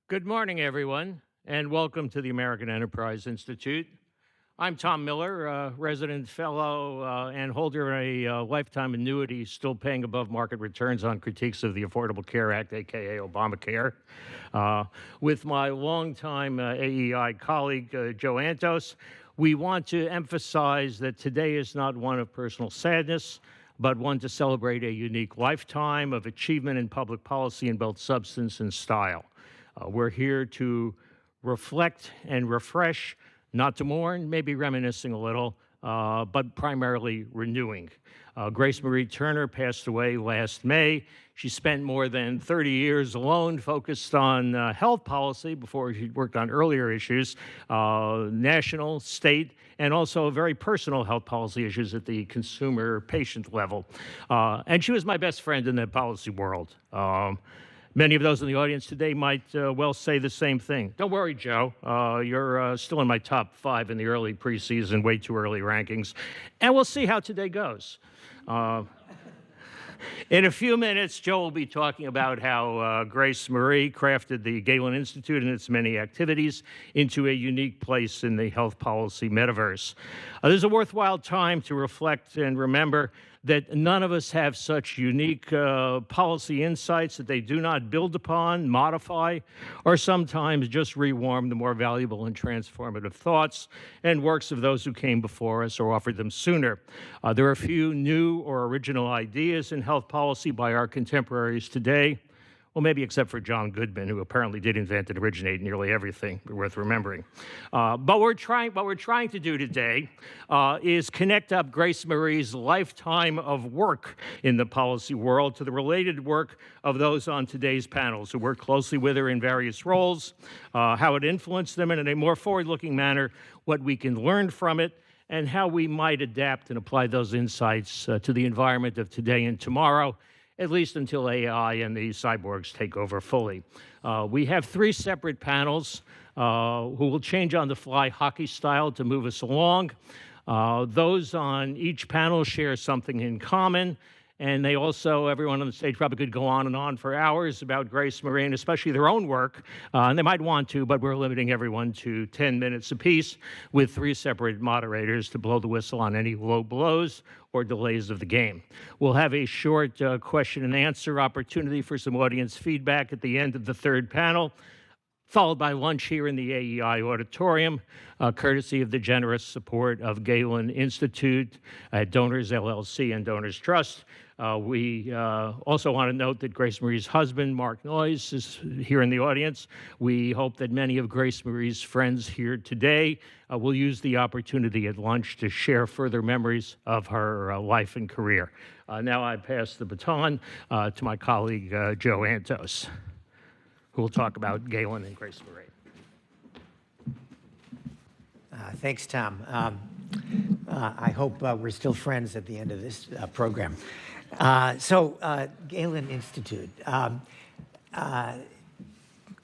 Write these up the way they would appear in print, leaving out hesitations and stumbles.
Good morning, everyone, and welcome to the American Enterprise Institute. I'm Tom Miller, resident fellow and holder of a lifetime annuity, still paying above market returns on critiques of the Affordable Care Act, aka Obamacare, with my longtime AEI colleague, Joe Antos. We want to emphasize that today is not one of personal sadness, but one to celebrate a unique lifetime of achievement in public policy in both substance and style. We're here to reflect and refresh, not to mourn, maybe reminiscing a little, but primarily renewing. Grace Marie Turner passed away last May. She spent more than 30 years alone focused on health policy before she worked on earlier issues, national, state, and also very personal health policy issues at the consumer patient level. And she was my best friend in the policy world. Many of those in the audience today might well say the same thing. Don't worry, Joe. You're still in my top 5 in the early preseason, way too early rankings. And we'll see how today goes. In a few minutes, Joe will be talking about how Grace Marie crafted the Galen Institute and its many activities into a unique place in the health policy metaverse. This is a worthwhile time to reflect and remember that none of us have such unique policy insights that they do not build upon, modify, or sometimes just rewarm the more valuable and transformative thoughts and works of those who came before us or offered them sooner. There are a few new or original ideas in health policy by our contemporaries today. Well, maybe except for John Goodman, who apparently did invent and originate nearly everything worth remembering. But what we're trying to do today is connect up Grace Marie's lifetime of work in the policy world to the related work of those on today's panels who work closely with her in various roles, how it influenced them, and in a more forward-looking manner, what we can learn from it, and how we might adapt and apply those insights to the environment of today and tomorrow, at least until AI and the cyborgs take over fully. We have 3 separate panels who will change on the fly hockey style to move us along. Those on each panel share something in common, and they also, everyone on the stage probably could go on for hours about Grace Marie, and especially their own work, and they might want to, but we're limiting everyone to 10 minutes apiece with 3 separate moderators to blow the whistle on any low blows or delays of the game. We'll have a short question and answer opportunity for some audience feedback at the end of the 3rd panel, followed by lunch here in the AEI auditorium, courtesy of the generous support of Galen Institute, Donors LLC, and Donors Trust. We also want to note that Grace Marie's husband, Mark Noyes, is here in the audience. We hope that many of Grace Marie's friends here today will use the opportunity at lunch to share further memories of her life and career. Now I pass the baton to my colleague, Joe Antos, who will talk about Galen and Grace Marie. Thanks, Tom. I hope we're still friends at the end of this program. Galen Institute.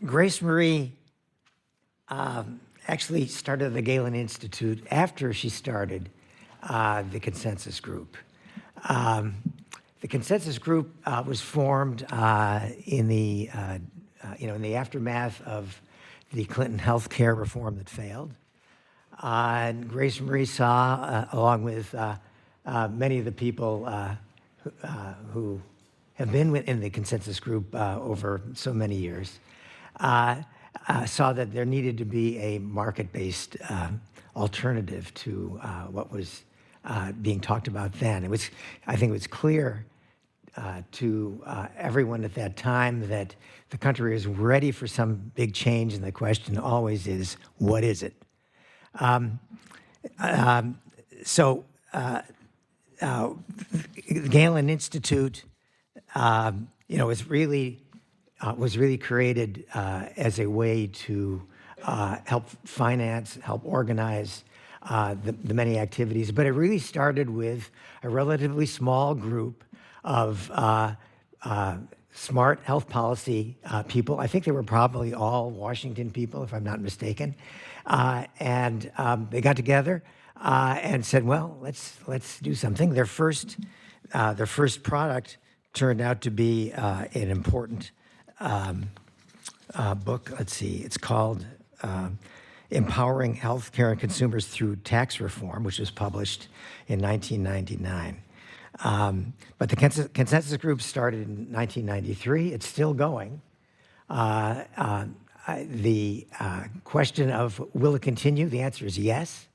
Grace Marie actually started the Galen Institute after she started the Consensus Group. The Consensus Group was formed in the aftermath of the Clinton health care reform that failed. And Grace Marie saw, along with many of the people who have been in the Consensus Group over so many years, saw that there needed to be a market-based alternative to what was being talked about then. I think it was clear to everyone at that time that the country is ready for some big change, and the question always is, what is it? The Galen Institute, was really created as a way to help finance, help organize the many activities, but it really started with a relatively small group of smart health policy people. I think they were probably all Washington people, if I'm not mistaken. And they got together and said, well, let's do something. Their first product turned out to be an important book. Let's see, it's called Empowering Healthcare and Consumers Through Tax Reform, which was published in 1999. But the consensus group started in 1993. It's still going. The question of will it continue? The answer is yes.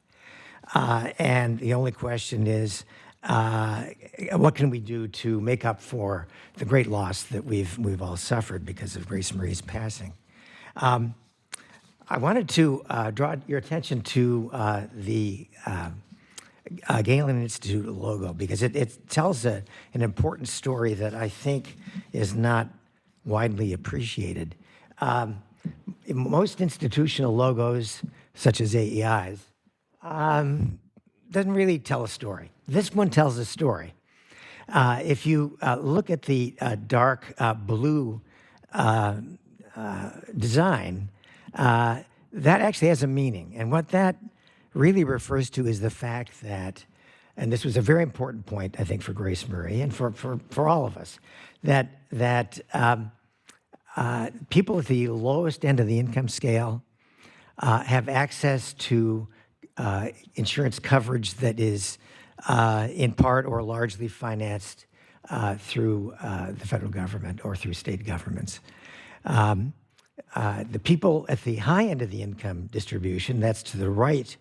And the only question is, what can we do to make up for the great loss that we've all suffered because of Grace Marie's passing? I wanted to draw your attention to the Galen Institute logo because it tells an important story that I think is not widely appreciated. Most institutional logos, such as AEI's, doesn't really tell a story. This one tells a story. If you look at the dark blue design, that actually has a meaning. And what that really refers to is the fact that, and this was a very important point, I think, for Grace Marie and for all of us, that people at the lowest end of the income scale have access to insurance coverage that is in part or largely financed through the federal government or through state governments. The people at the high end of the income distribution, that's to the right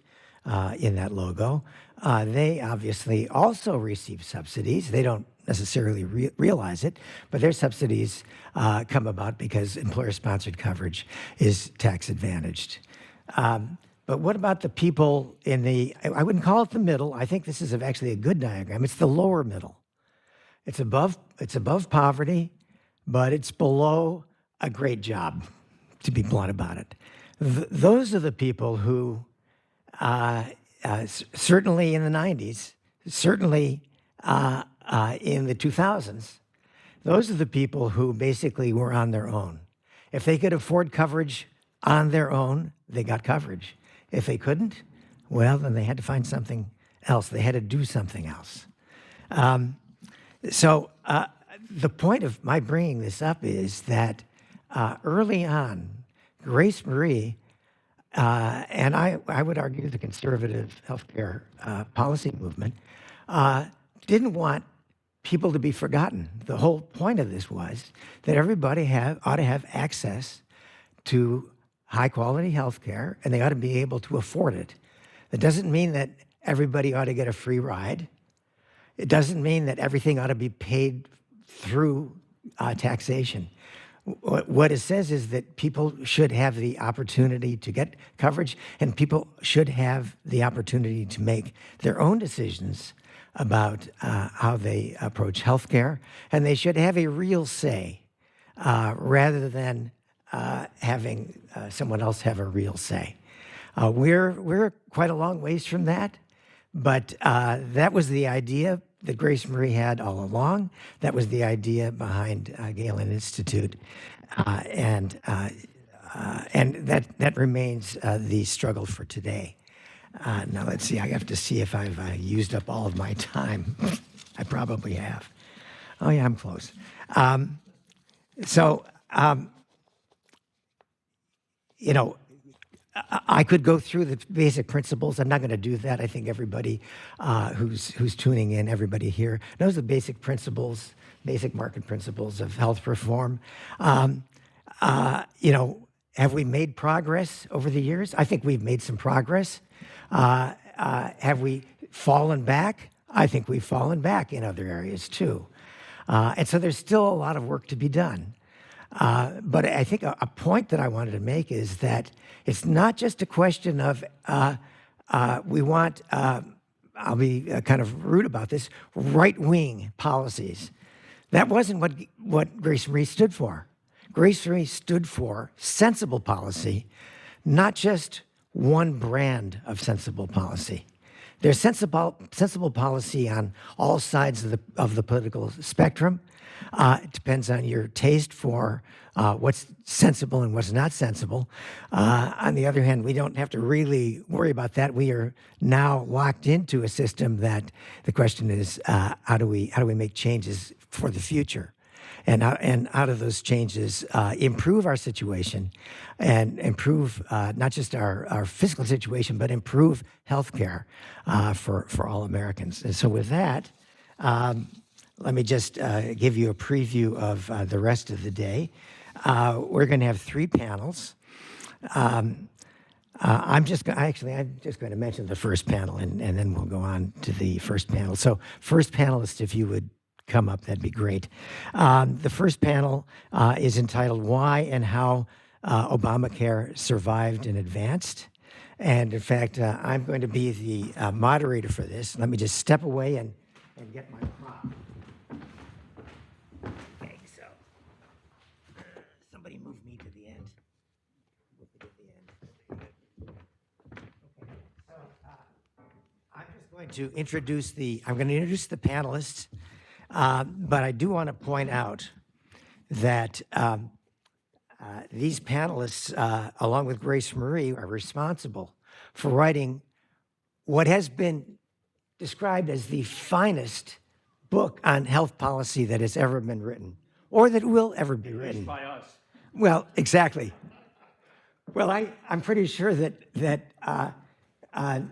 in that logo, they obviously also receive subsidies. They don't necessarily realize it, but their subsidies come about because employer-sponsored coverage is tax advantaged. But what about the people in the, I wouldn't call it the middle. I think this is actually a good diagram. It's the lower middle. It's above poverty, but it's below a great job, to be blunt about it. Those are the people who, certainly in the 90s, certainly in the 2000s, those are the people who basically were on their own. If they could afford coverage on their own, they got coverage. If they couldn't, well, then they had to find something else. They had to do something else. So the point of my bringing this up is that early on, Grace Marie, and I would argue the conservative healthcare policy movement, didn't want people to be forgotten. The whole point of this was that everybody ought to have access to high-quality health care, and they ought to be able to afford it. That doesn't mean that everybody ought to get a free ride. It doesn't mean that everything ought to be paid through taxation. What it says is that people should have the opportunity to get coverage, and people should have the opportunity to make their own decisions about how they approach health care, and they should have a real say rather than having someone else have a real say. We're quite a long ways from that, but that was the idea that Grace Marie had all along. That was the idea behind Galen Institute, and that remains the struggle for today. Now let's see. I have to see if I've used up all of my time. I probably have. Oh yeah, I'm close. You know, I could go through the basic principles. I'm not going to do that. I think everybody who's tuning in, everybody here, knows the basic principles, basic market principles of health reform. You know, have we made progress over the years? I think we've made some progress. Have we fallen back? I think we've fallen back in other areas too. And so there's still a lot of work to be done. But I think a point that I wanted to make is that it's not just a question of we want, I'll be kind of rude about this, right-wing policies. That wasn't what Grace Marie stood for. Grace Marie stood for sensible policy, not just one brand of sensible policy. There's sensible policy on all sides of the political spectrum. It depends on your taste for what's sensible and what's not sensible. On the other hand, we don't have to really worry about that. We are now locked into a system that the question is, how do we make changes for the future? and out of those changes, improve our situation and improve not just our physical situation, but improve healthcare for all Americans. And so with that, let me just give you a preview of the rest of the day. We're going to have 3 panels. I'm just going to mention the first panel, and then we'll go on to the first panel. So first panelist, if you would come up, that'd be great. The first panel is entitled Why and How Obamacare Survived and Advanced. And in fact, I'm going to be the moderator for this. Let me just step away and get my prop. Okay, so somebody move me to the end. Move me to the end. So I'm just going to introduce the panelists, but I do want to point out that these panelists, along with Grace Marie, are responsible for writing what has been described as the finest book on health policy that has ever been written, or that will ever be written. By us. Well, exactly. Well, I'm pretty sure that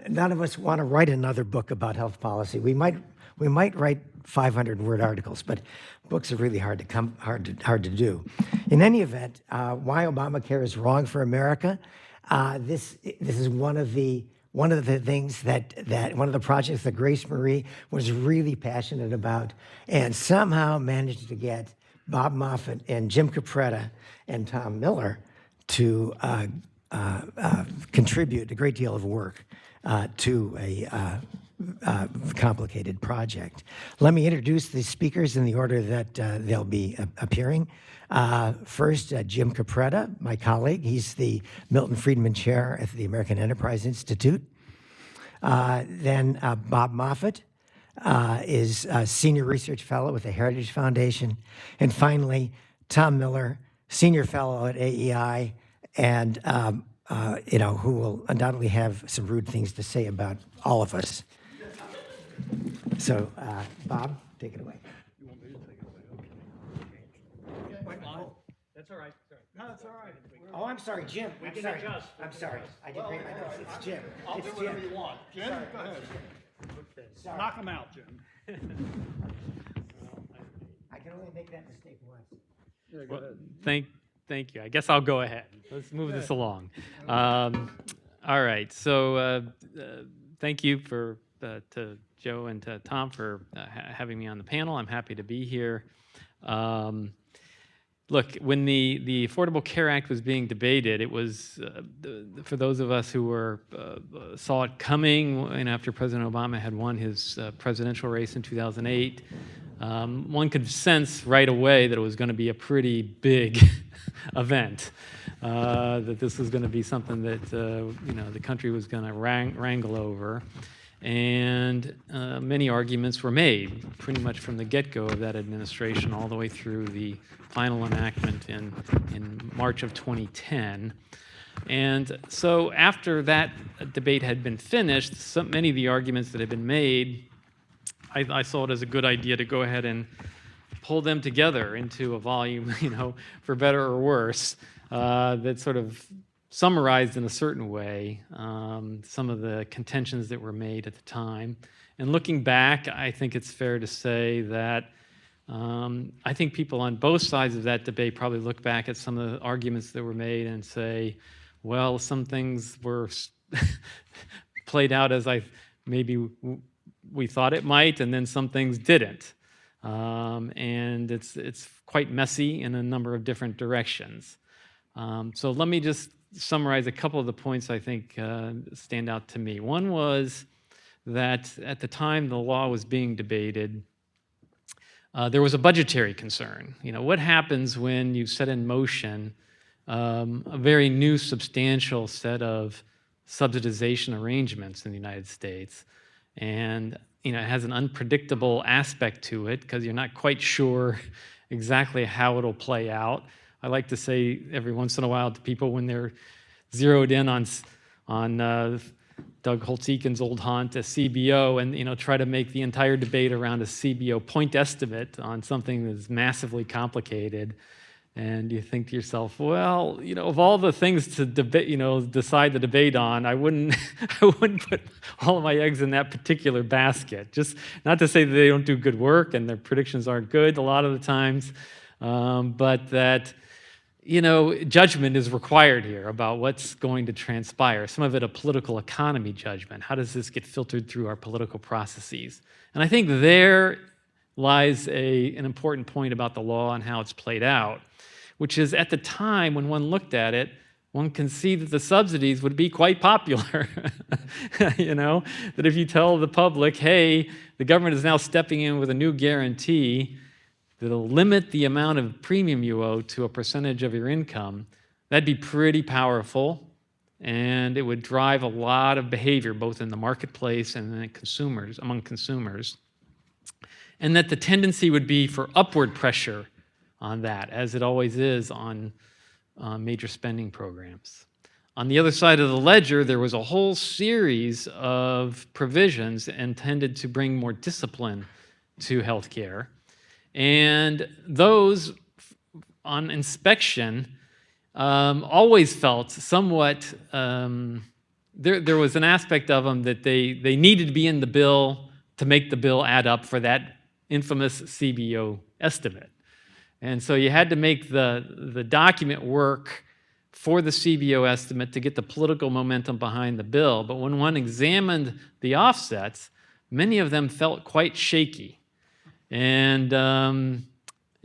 none of us want to write another book about health policy. We might write 500-word articles, but books are really hard to do. In any event, why Obamacare is wrong for America. This is one of the things one of the projects that Grace Marie was really passionate about, and somehow managed to get Bob Moffett and Jim Capretta and Tom Miller to contribute a great deal of work to a complicated project. Let me introduce the speakers in the order that they'll be appearing. First, Jim Capretta, my colleague. He's the Milton Friedman Chair at the American Enterprise Institute. Then Bob Moffett is a Senior Research Fellow with the Heritage Foundation. And finally, Tom Miller, Senior Fellow at AEI, and who will undoubtedly have some rude things to say about all of us. So, Bob, take it away. You want me to take it away? Okay. That's all right. No, it's all right. Oh, I'm sorry, Jim. We I'm can sorry. adjust. I'm sorry. I didn't bring my notes. It's Jim. I'll It's do whatever Jim. you want. Jim, go ahead. Sorry. Knock him out, Jim. I can only make that mistake once. Yeah, go ahead. Thank you. I guess I'll go ahead. Let's move this along. All right. So thank you to Joe and to Tom for having me on the panel. I'm happy to be here. Look, when the Affordable Care Act was being debated, it was for those of us who saw it coming, and after President Obama had won his presidential race in 2008, one could sense right away that it was going to be a pretty big event, that this was going to be something that the country was going to wrangle over. And many arguments were made pretty much from the get-go of that administration all the way through the final enactment in March of 2010. And so after that debate had been finished, many of the arguments that had been made, I saw it as a good idea to go ahead and pull them together into a volume, for better or worse, that sort of summarized in a certain way some of the contentions that were made at the time. And looking back, I think it's fair to say that I think people on both sides of that debate probably look back at some of the arguments that were made and say, well, some things were played out as maybe we thought it might, and then some things didn't. And it's quite messy in a number of different directions. So let me just summarize a couple of the points I think stand out to me. One was that at the time the law was being debated, there was a budgetary concern. What happens when you set in motion a very new substantial set of subsidization arrangements in the United States, and it has an unpredictable aspect to it because you're not quite sure exactly how it'll play out. I like to say every once in a while to people when they're zeroed in on Doug Holtz-Eakin's old haunt, a CBO, and try to make the entire debate around a CBO point estimate on something that's massively complicated. And you think to yourself, well, of all the things to debate, decide the debate on, I wouldn't, I wouldn't put all of my eggs in that particular basket. Just not to say that they don't do good work and their predictions aren't good a lot of the times, but that judgment is required here about what's going to transpire. Some of it a political economy judgment. How does this get filtered through our political processes? And I think there lies an important point about the law and how it's played out, which is at the time when one looked at it, one can see that the subsidies would be quite popular. That if you tell the public, hey, the government is now stepping in with a new guarantee that'll limit the amount of premium you owe to a percentage of your income, that'd be pretty powerful, and it would drive a lot of behavior both in the marketplace and among consumers. And that the tendency would be for upward pressure on that, as it always is on major spending programs. On the other side of the ledger, there was a whole series of provisions intended to bring more discipline to healthcare. And those, on inspection, always felt somewhat, there was an aspect of them that they needed to be in the bill to make the bill add up for that infamous CBO estimate. And so you had to make the document work for the CBO estimate to get the political momentum behind the bill. But when one examined the offsets, many of them felt quite shaky. And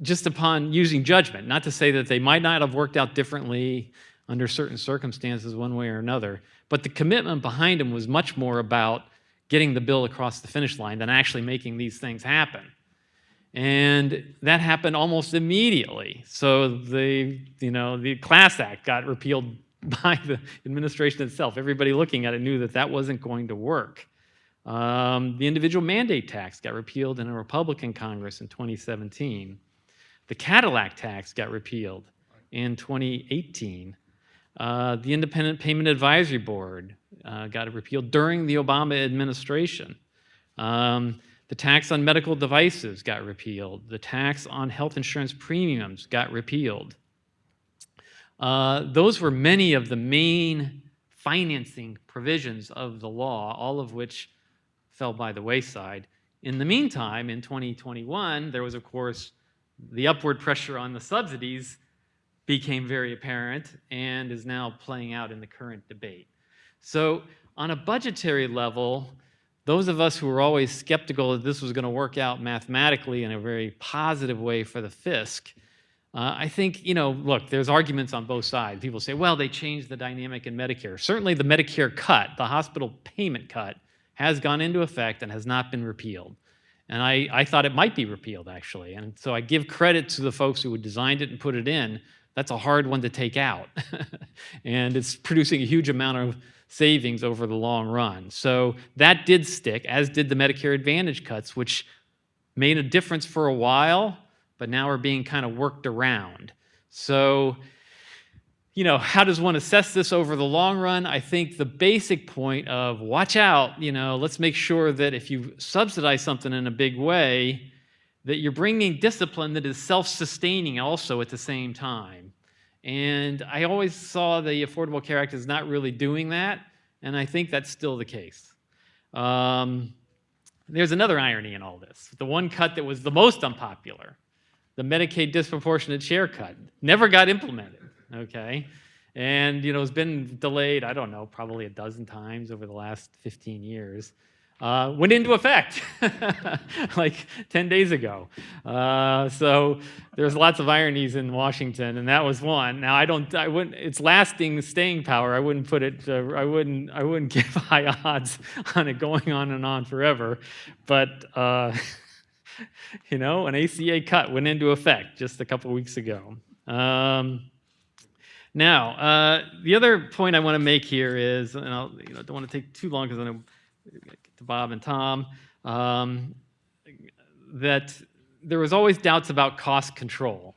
just upon using judgment, not to say that they might not have worked out differently under certain circumstances one way or another, but the commitment behind them was much more about getting the bill across the finish line than actually making these things happen. And that happened almost immediately. So the Class Act got repealed by the administration itself. Everybody looking at it knew that that wasn't going to work. The individual mandate tax got repealed in a Republican Congress in 2017. The Cadillac tax got repealed in 2018. The Independent Payment Advisory Board got repealed during the Obama administration. The tax on medical devices got repealed. The tax on health insurance premiums got repealed. Those were many of the main financing provisions of the law, all of which fell by the wayside. In the meantime, in 2021, there was, of course, the upward pressure on the subsidies became very apparent and is now playing out in the current debate. So on a budgetary level, those of us who were always skeptical that this was going to work out mathematically in a very positive way for the fisc, I think, look, there's arguments on both sides. People say, well, they changed the dynamic in Medicare. Certainly the Medicare cut, the hospital payment cut, has gone into effect and has not been repealed. And I thought it might be repealed, actually. And so I give credit to the folks who had designed it and put it in. That's a hard one to take out. And it's producing a huge amount of savings over the long run. So that did stick, as did the Medicare Advantage cuts, which made a difference for a while, but now are being kind of worked around. So, how does one assess this over the long run? I think the basic point of watch out, let's make sure that if you subsidize something in a big way, that you're bringing discipline that is self-sustaining also at the same time. And I always saw the Affordable Care Act as not really doing that, and I think that's still the case. There's another irony in all this. The one cut that was the most unpopular, the Medicaid disproportionate share cut, never got implemented, okay? And, it's been delayed, I don't know, probably a dozen times over the last 15 years. Went into effect like 10 days ago. So there's lots of ironies in Washington, and that was one. Now I wouldn't. It's lasting staying power. I wouldn't put it. I wouldn't give high odds on it going on and on forever. But an ACA cut went into effect just a couple weeks ago. Now, the other point I want to make here is, and I don't want to take too long because I know to Bob and Tom, that there was always doubts about cost control.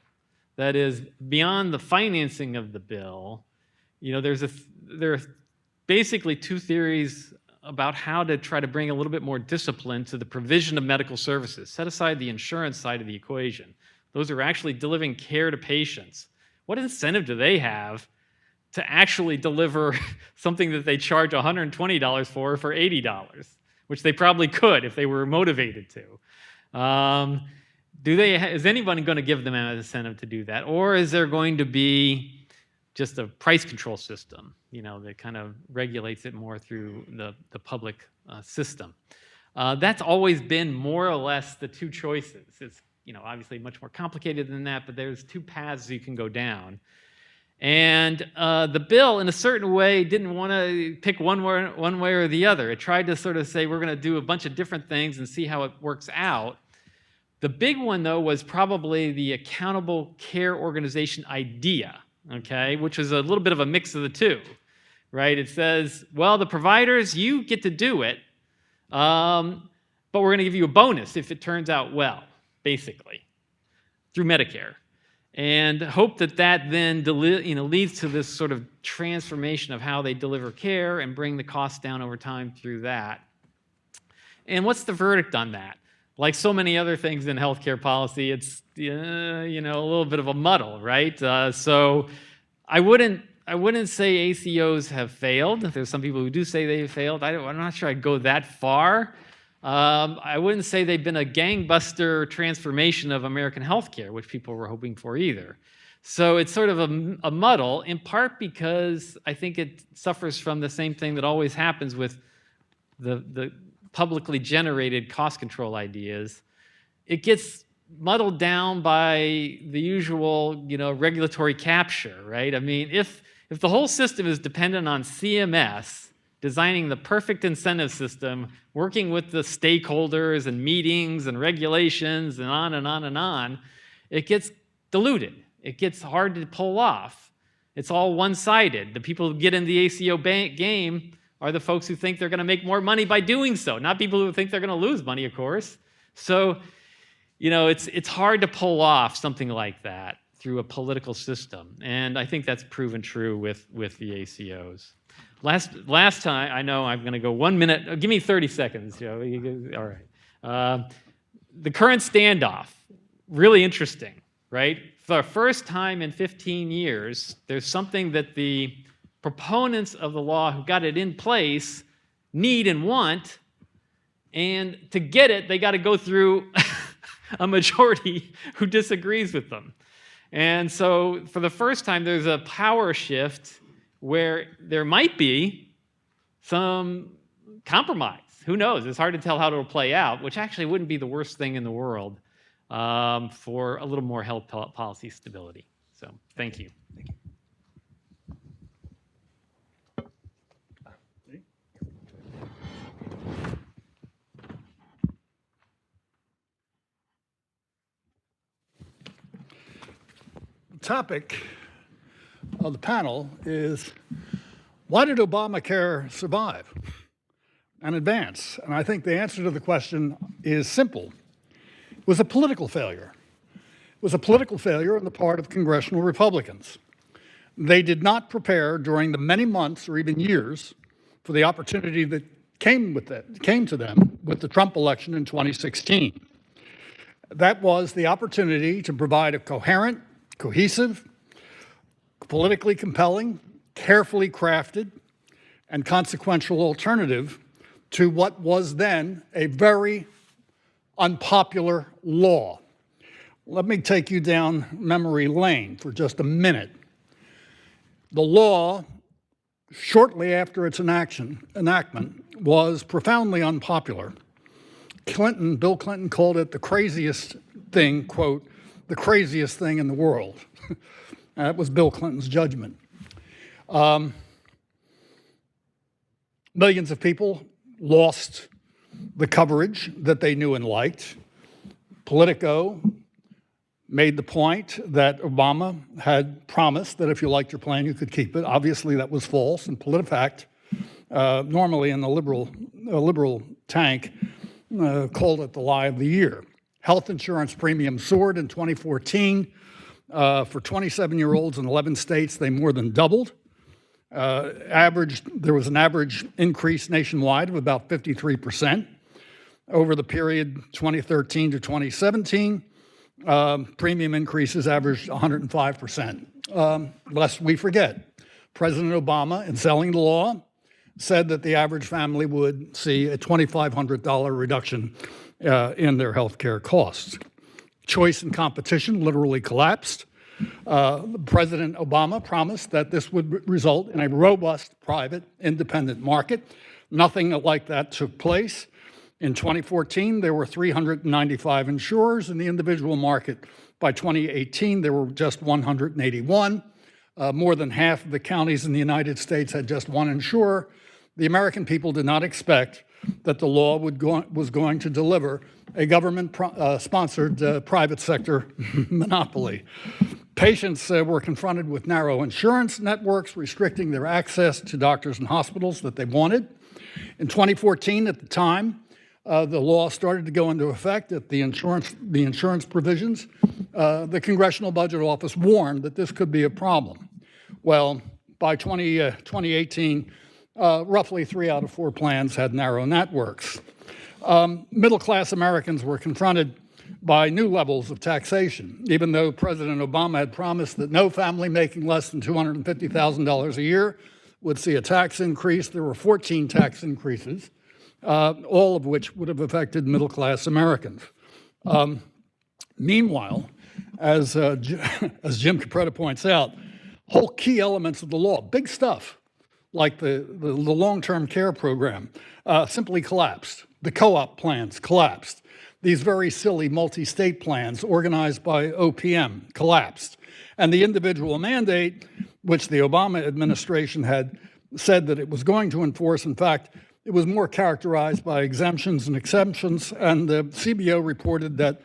That is, beyond the financing of the bill, there are basically two theories about how to try to bring a little bit more discipline to the provision of medical services. Set aside the insurance side of the equation. Those are actually delivering care to patients. What incentive do they have to actually deliver something that they charge $120 for $80, which they probably could if they were motivated to? Is anyone going to give them an incentive to do that? Or is there going to be just a price control system, that kind of regulates it more through the public system? That's always been more or less the two choices. It's, obviously much more complicated than that, but there's two paths you can go down. And the bill, in a certain way, didn't want to pick one way or the other. It tried to sort of say, we're going to do a bunch of different things and see how it works out. The big one, though, was probably the accountable care organization idea, okay, which is a little bit of a mix of the two, right? It says, well, the providers, you get to do it, but we're going to give you a bonus if it turns out well, basically, through Medicare. And hope that then leads to this sort of transformation of how they deliver care and bring the costs down over time through that. And what's the verdict on that? Like so many other things in healthcare policy, it's a little bit of a muddle, right? So I wouldn't say ACOs have failed. There's some people who do say they've failed. I'm not sure I'd go that far. I wouldn't say they've been a gangbuster transformation of American healthcare, which people were hoping for either. So it's sort of a muddle, in part because I think it suffers from the same thing that always happens with the publicly generated cost control ideas. It gets muddled down by the usual, regulatory capture, right? I mean, if the whole system is dependent on CMS designing the perfect incentive system, working with the stakeholders and meetings and regulations and on and on and on, it gets diluted. It gets hard to pull off. It's all one-sided. The people who get in the ACO game are the folks who think they're going to make more money by doing so, not people who think they're going to lose money, of course. So, it's hard to pull off something like that through a political system, and I think that's proven true with the ACOs. Last time, I know I'm going to go 1 minute. Give me 30 seconds, Joe. All right. The current standoff, really interesting, right? For the first time in 15 years, there's something that the proponents of the law who got it in place need and want, and to get it, they got to go through a majority who disagrees with them. And so for the first time, there's a power shift where there might be some compromise. Who knows? It's hard to tell how it'll play out, which actually wouldn't be the worst thing in the world for a little more health policy stability. So thank you. Thank you. Topic of the panel is, why did Obamacare survive and advance? And I think the answer to the question is simple. It was a political failure. It was a political failure on the part of congressional Republicans. They did not prepare during the many months or even years for the opportunity that came to them with the Trump election in 2016. That was the opportunity to provide a coherent, cohesive, politically compelling, carefully crafted, and consequential alternative to what was then a very unpopular law. Let me take you down memory lane for just a minute. The law, shortly after its enactment, was profoundly unpopular. Bill Clinton called it the craziest thing, quote, the craziest thing in the world. That was Bill Clinton's judgment. Millions of people lost the coverage that they knew and liked. Politico made the point that Obama had promised that if you liked your plan, you could keep it. Obviously, that was false. And PolitiFact, normally in the liberal tank, called it the lie of the year. Health insurance premiums soared in 2014. For 27-year-olds in 11 states, they more than doubled. There was an average increase nationwide of about 53%. Over the period 2013 to 2017, premium increases averaged 105%. Lest we forget, President Obama, in selling the law, said that the average family would see a $2,500 reduction in their health care costs. Choice and competition literally collapsed. President Obama promised that this would result in a robust, private, independent market. Nothing like that took place. In 2014, there were 395 insurers in the individual market. By 2018, there were just 181. More than half of the counties in the United States had just one insurer. The American people did not expect that the law was going to deliver a government-sponsored private sector monopoly. Patients were confronted with narrow insurance networks restricting their access to doctors and hospitals that they wanted. In 2014, at the time, the law started to go into effect at the insurance provisions. The Congressional Budget Office warned that this could be a problem. Well, by 2018, roughly 3 out of 4 plans had narrow networks. Middle-class Americans were confronted by new levels of taxation. Even though President Obama had promised that no family making less than $250,000 a year would see a tax increase, there were 14 tax increases, all of which would have affected middle-class Americans. Meanwhile, as Jim Capretta points out, whole key elements of the law, big stuff, like the long-term care program, simply collapsed. The co-op plans collapsed. These very silly multi-state plans organized by OPM collapsed. And the individual mandate, which the Obama administration had said that it was going to enforce, in fact, it was more characterized by exemptions and exceptions, and the CBO reported that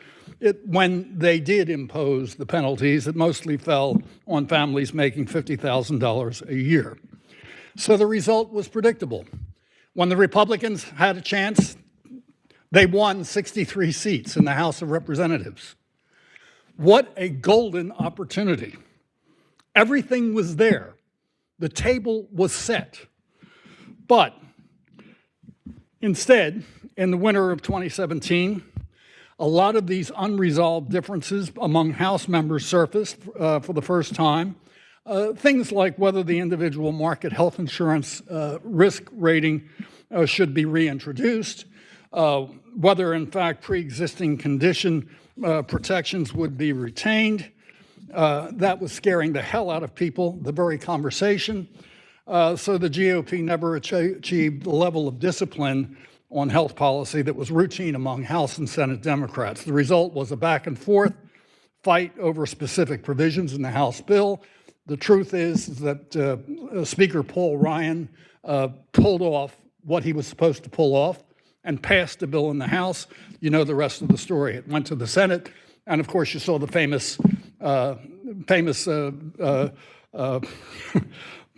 when they did impose the penalties, it mostly fell on families making $50,000 a year. So the result was predictable. When the Republicans had a chance, they won 63 seats in the House of Representatives. What a golden opportunity. Everything was there. The table was set. But instead, in the winter of 2017, a lot of these unresolved differences among House members surfaced for the first time. Things like whether the individual market health insurance risk rating should be reintroduced, whether in fact pre-existing condition protections would be retained. That was scaring the hell out of people, the very conversation. So the GOP never achieved the level of discipline on health policy that was routine among House and Senate Democrats. The result was a back and forth fight over specific provisions in the House bill. The truth is that Speaker Paul Ryan pulled off what he was supposed to pull off and passed the bill in the House. You know the rest of the story. It went to the Senate, and of course you saw the famous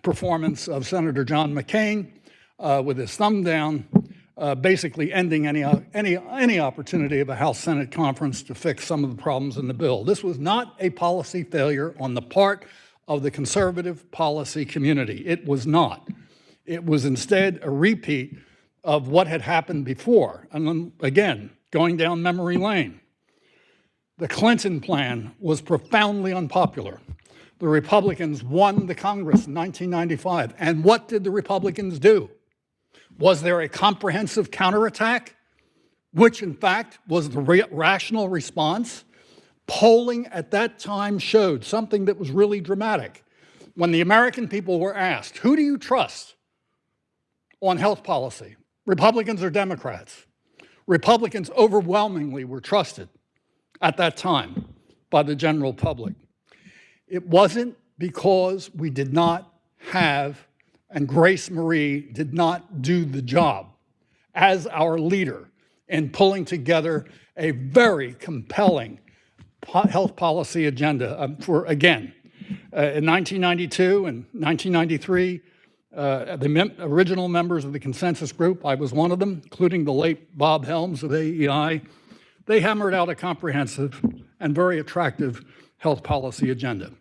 performance of Senator John McCain with his thumb down, basically ending any opportunity of a House-Senate conference to fix some of the problems in the bill. This was not a policy failure on the part of the conservative policy community. It was not. It was instead a repeat of what had happened before. And then, again, going down memory lane. The Clinton plan was profoundly unpopular. The Republicans won the Congress in 1995. And what did the Republicans do? Was there a comprehensive counterattack, which in fact was the rational response? Polling at that time showed something that was really dramatic. When the American people were asked, who do you trust on health policy, Republicans or Democrats? Republicans overwhelmingly were trusted at that time by the general public. It wasn't because we did not have, and Grace Marie did not do the job as our leader in pulling together a very compelling health policy agenda for, again, in 1992 and 1993, the original members of the consensus group, I was one of them, including the late Bob Helms of AEI, they hammered out a comprehensive and very attractive health policy agenda.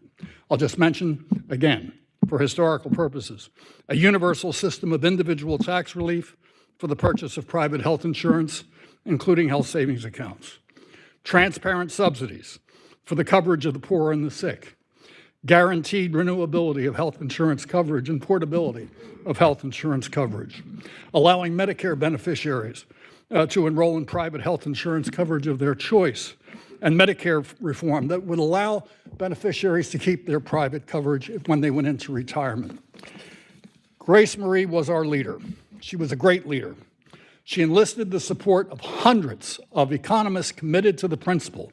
I'll just mention, again, for historical purposes, a universal system of individual tax relief for the purchase of private health insurance, including health savings accounts, transparent subsidies for the coverage of the poor and the sick, guaranteed renewability of health insurance coverage and portability of health insurance coverage, allowing Medicare beneficiaries to enroll in private health insurance coverage of their choice, and Medicare reform that would allow beneficiaries to keep their private coverage when they went into retirement. Grace Marie was our leader. She was a great leader. She enlisted the support of hundreds of economists committed to the principle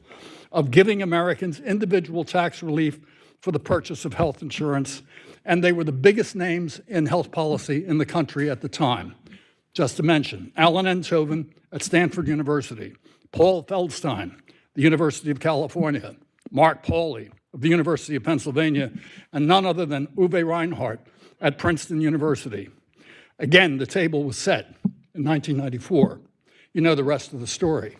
of giving Americans individual tax relief for the purchase of health insurance, and they were the biggest names in health policy in the country at the time. Just to mention, Alan Enthoven at Stanford University, Paul Feldstein, the University of California, Mark Pauly of the University of Pennsylvania, and none other than Uwe Reinhardt at Princeton University. Again, the table was set in 1994. You know the rest of the story.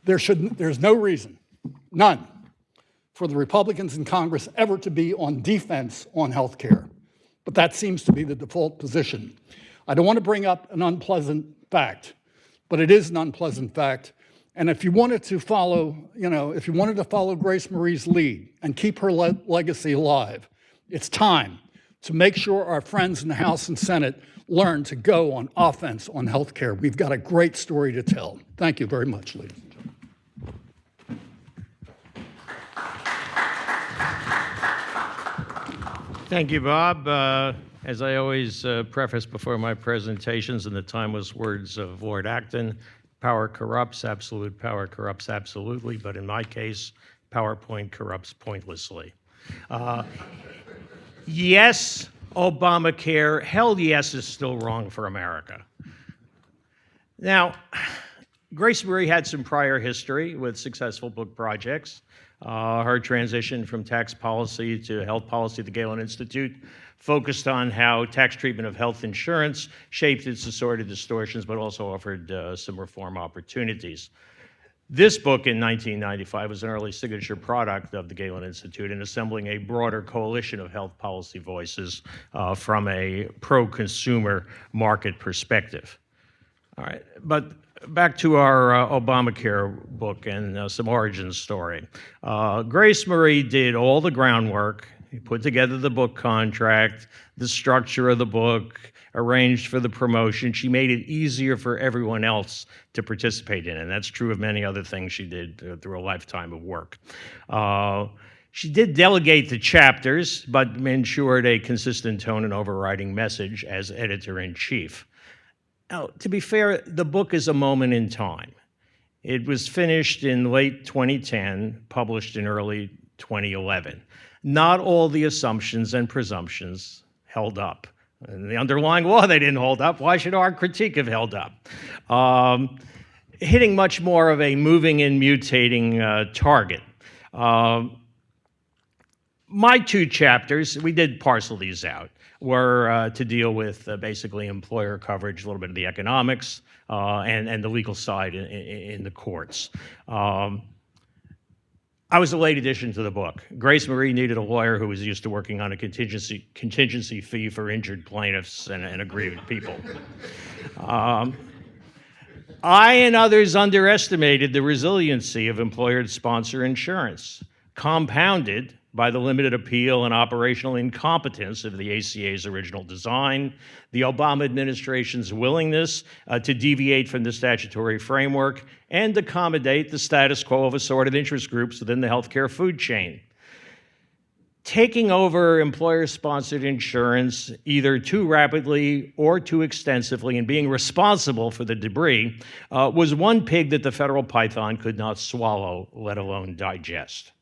There's no reason, none, for the Republicans in Congress ever to be on defense on health care. But that seems to be the default position. I don't want to bring up an unpleasant fact, but it is an unpleasant fact. And if you wanted to follow, if you wanted to follow Grace Marie's lead and keep her legacy alive, it's time to make sure our friends in the House and Senate learn to go on offense on health care. We've got a great story to tell. Thank you very much, ladies and gentlemen. Thank you, Bob. As I always preface before my presentations in the timeless words of Lord Acton, power corrupts, absolute power corrupts absolutely, but in my case, PowerPoint corrupts pointlessly. Yes, Obamacare, hell yes is still wrong for America. Now, Grace Marie had some prior history with successful book projects. Her transition from tax policy to health policy at the Galen Institute focused on how tax treatment of health insurance shaped its assorted distortions, but also offered some reform opportunities. This book in 1995 was an early signature product of the Galen Institute in assembling a broader coalition of health policy voices from a pro-consumer market perspective. All right, but back to our Obamacare book and some origin story. Grace Marie did all the groundwork. He put together the book contract, the structure of the book, arranged for the promotion. She made it easier for everyone else to participate in it. And that's true of many other things she did through a lifetime of work. She did delegate the chapters, but ensured a consistent tone and overriding message as editor-in-chief. Now, to be fair, the book is a moment in time. It was finished in late 2010, published in early 2011. Not all the assumptions and presumptions held up. And the underlying law, they didn't hold up. Why should our critique have held up? Hitting much more of a moving and mutating target. My two chapters, we did parcel these out, were to deal with basically employer coverage, a little bit of the economics, and the legal side in the courts. I was a late addition to the book. Grace Marie needed a lawyer who was used to working on a contingency fee for injured plaintiffs and aggrieved people. I and others underestimated the resiliency of employer-sponsor insurance, compounded by the limited appeal and operational incompetence of the ACA's original design, the Obama administration's willingness to deviate from the statutory framework and accommodate the status quo of assorted interest groups within the healthcare food chain. Taking over employer-sponsored insurance either too rapidly or too extensively and being responsible for the debris was one pig that the federal python could not swallow, let alone digest.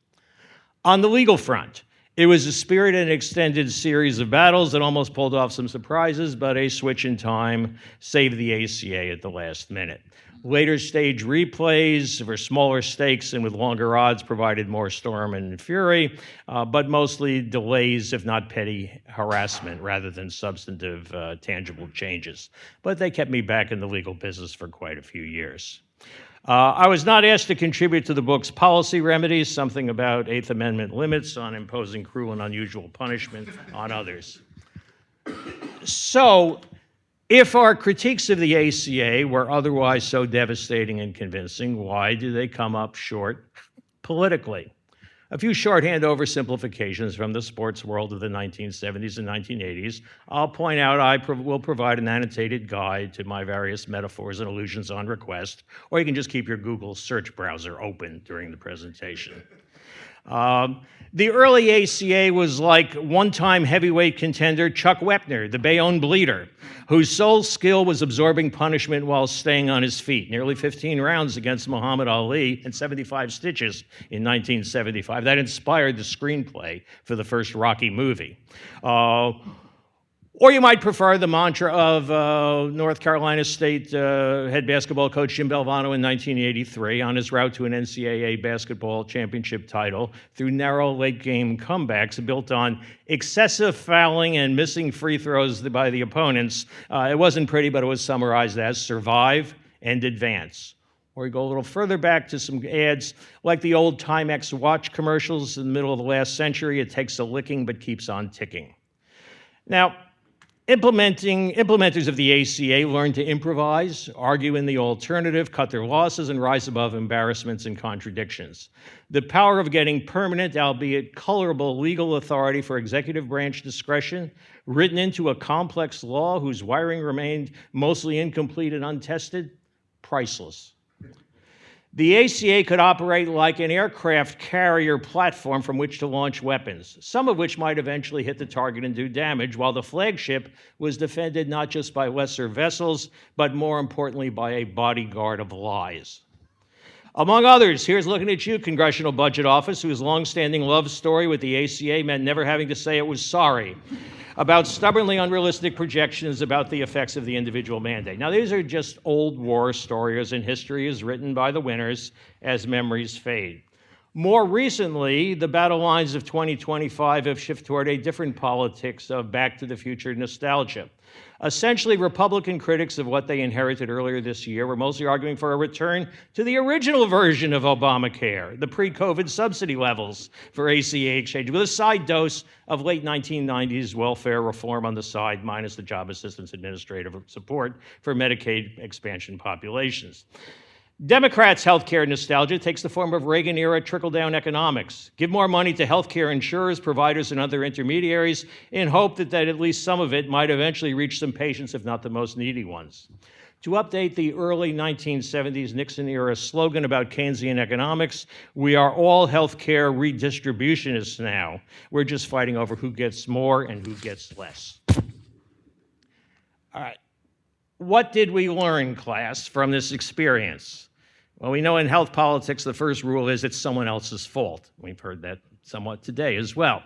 On the legal front, it was a spirited and extended series of battles that almost pulled off some surprises, but a switch in time saved the ACA at the last minute. Later stage replays for smaller stakes and with longer odds provided more storm and fury, but mostly delays, if not petty harassment, rather than substantive, tangible changes. But they kept me back in the legal business for quite a few years. I was not asked to contribute to the book's policy remedies, something about Eighth Amendment limits on imposing cruel and unusual punishment on others. So, if our critiques of the ACA were otherwise so devastating and convincing, why do they come up short politically? A few shorthand oversimplifications from the sports world of the 1970s and 1980s. I'll point out I will provide an annotated guide to my various metaphors and allusions on request, or you can just keep your Google search browser open during the presentation. The early ACA was like one-time heavyweight contender Chuck Wepner, the Bayonne bleeder, whose sole skill was absorbing punishment while staying on his feet. Nearly 15 rounds against Muhammad Ali and 75 stitches in 1975. That inspired the screenplay for the first Rocky movie. Or you might prefer the mantra of North Carolina State head basketball coach Jim Valvano in 1983 on his route to an NCAA basketball championship title through narrow late-game comebacks built on excessive fouling and missing free throws by the opponents. It wasn't pretty, but it was summarized as survive and advance. Or you go a little further back to some ads like the old Timex watch commercials in the middle of the last century. It takes a licking but keeps on ticking. Now, implementers of the ACA learn to improvise, argue in the alternative, cut their losses, and rise above embarrassments and contradictions. The power of getting permanent, albeit colorable, legal authority for executive branch discretion, written into a complex law whose wiring remained mostly incomplete and untested, priceless. The ACA could operate like an aircraft carrier platform from which to launch weapons, some of which might eventually hit the target and do damage, while the flagship was defended not just by lesser vessels, but more importantly by a bodyguard of lies. Among others, here's looking at you, Congressional Budget Office, whose longstanding love story with the ACA meant never having to say it was sorry about stubbornly unrealistic projections about the effects of the individual mandate. Now, these are just old war stories, and history is written by the winners as memories fade. More recently, the battle lines of 2025 have shifted toward a different politics of Back to the Future nostalgia. Essentially, Republican critics of what they inherited earlier this year were mostly arguing for a return to the original version of Obamacare, the pre-COVID subsidy levels for ACA exchange, with a side dose of late 1990s welfare reform on the side, minus the job assistance administrative support for Medicaid expansion populations. Democrats' healthcare nostalgia takes the form of Reagan-era trickle-down economics. Give more money to healthcare insurers, providers, and other intermediaries in hope that at least some of it might eventually reach some patients, if not the most needy ones. To update the early 1970s Nixon-era slogan about Keynesian economics, we are all healthcare redistributionists now. We're just fighting over who gets more and who gets less. All right. What did we learn, class, from this experience? Well, we know in health politics, the first rule is it's someone else's fault. We've heard that somewhat today as well.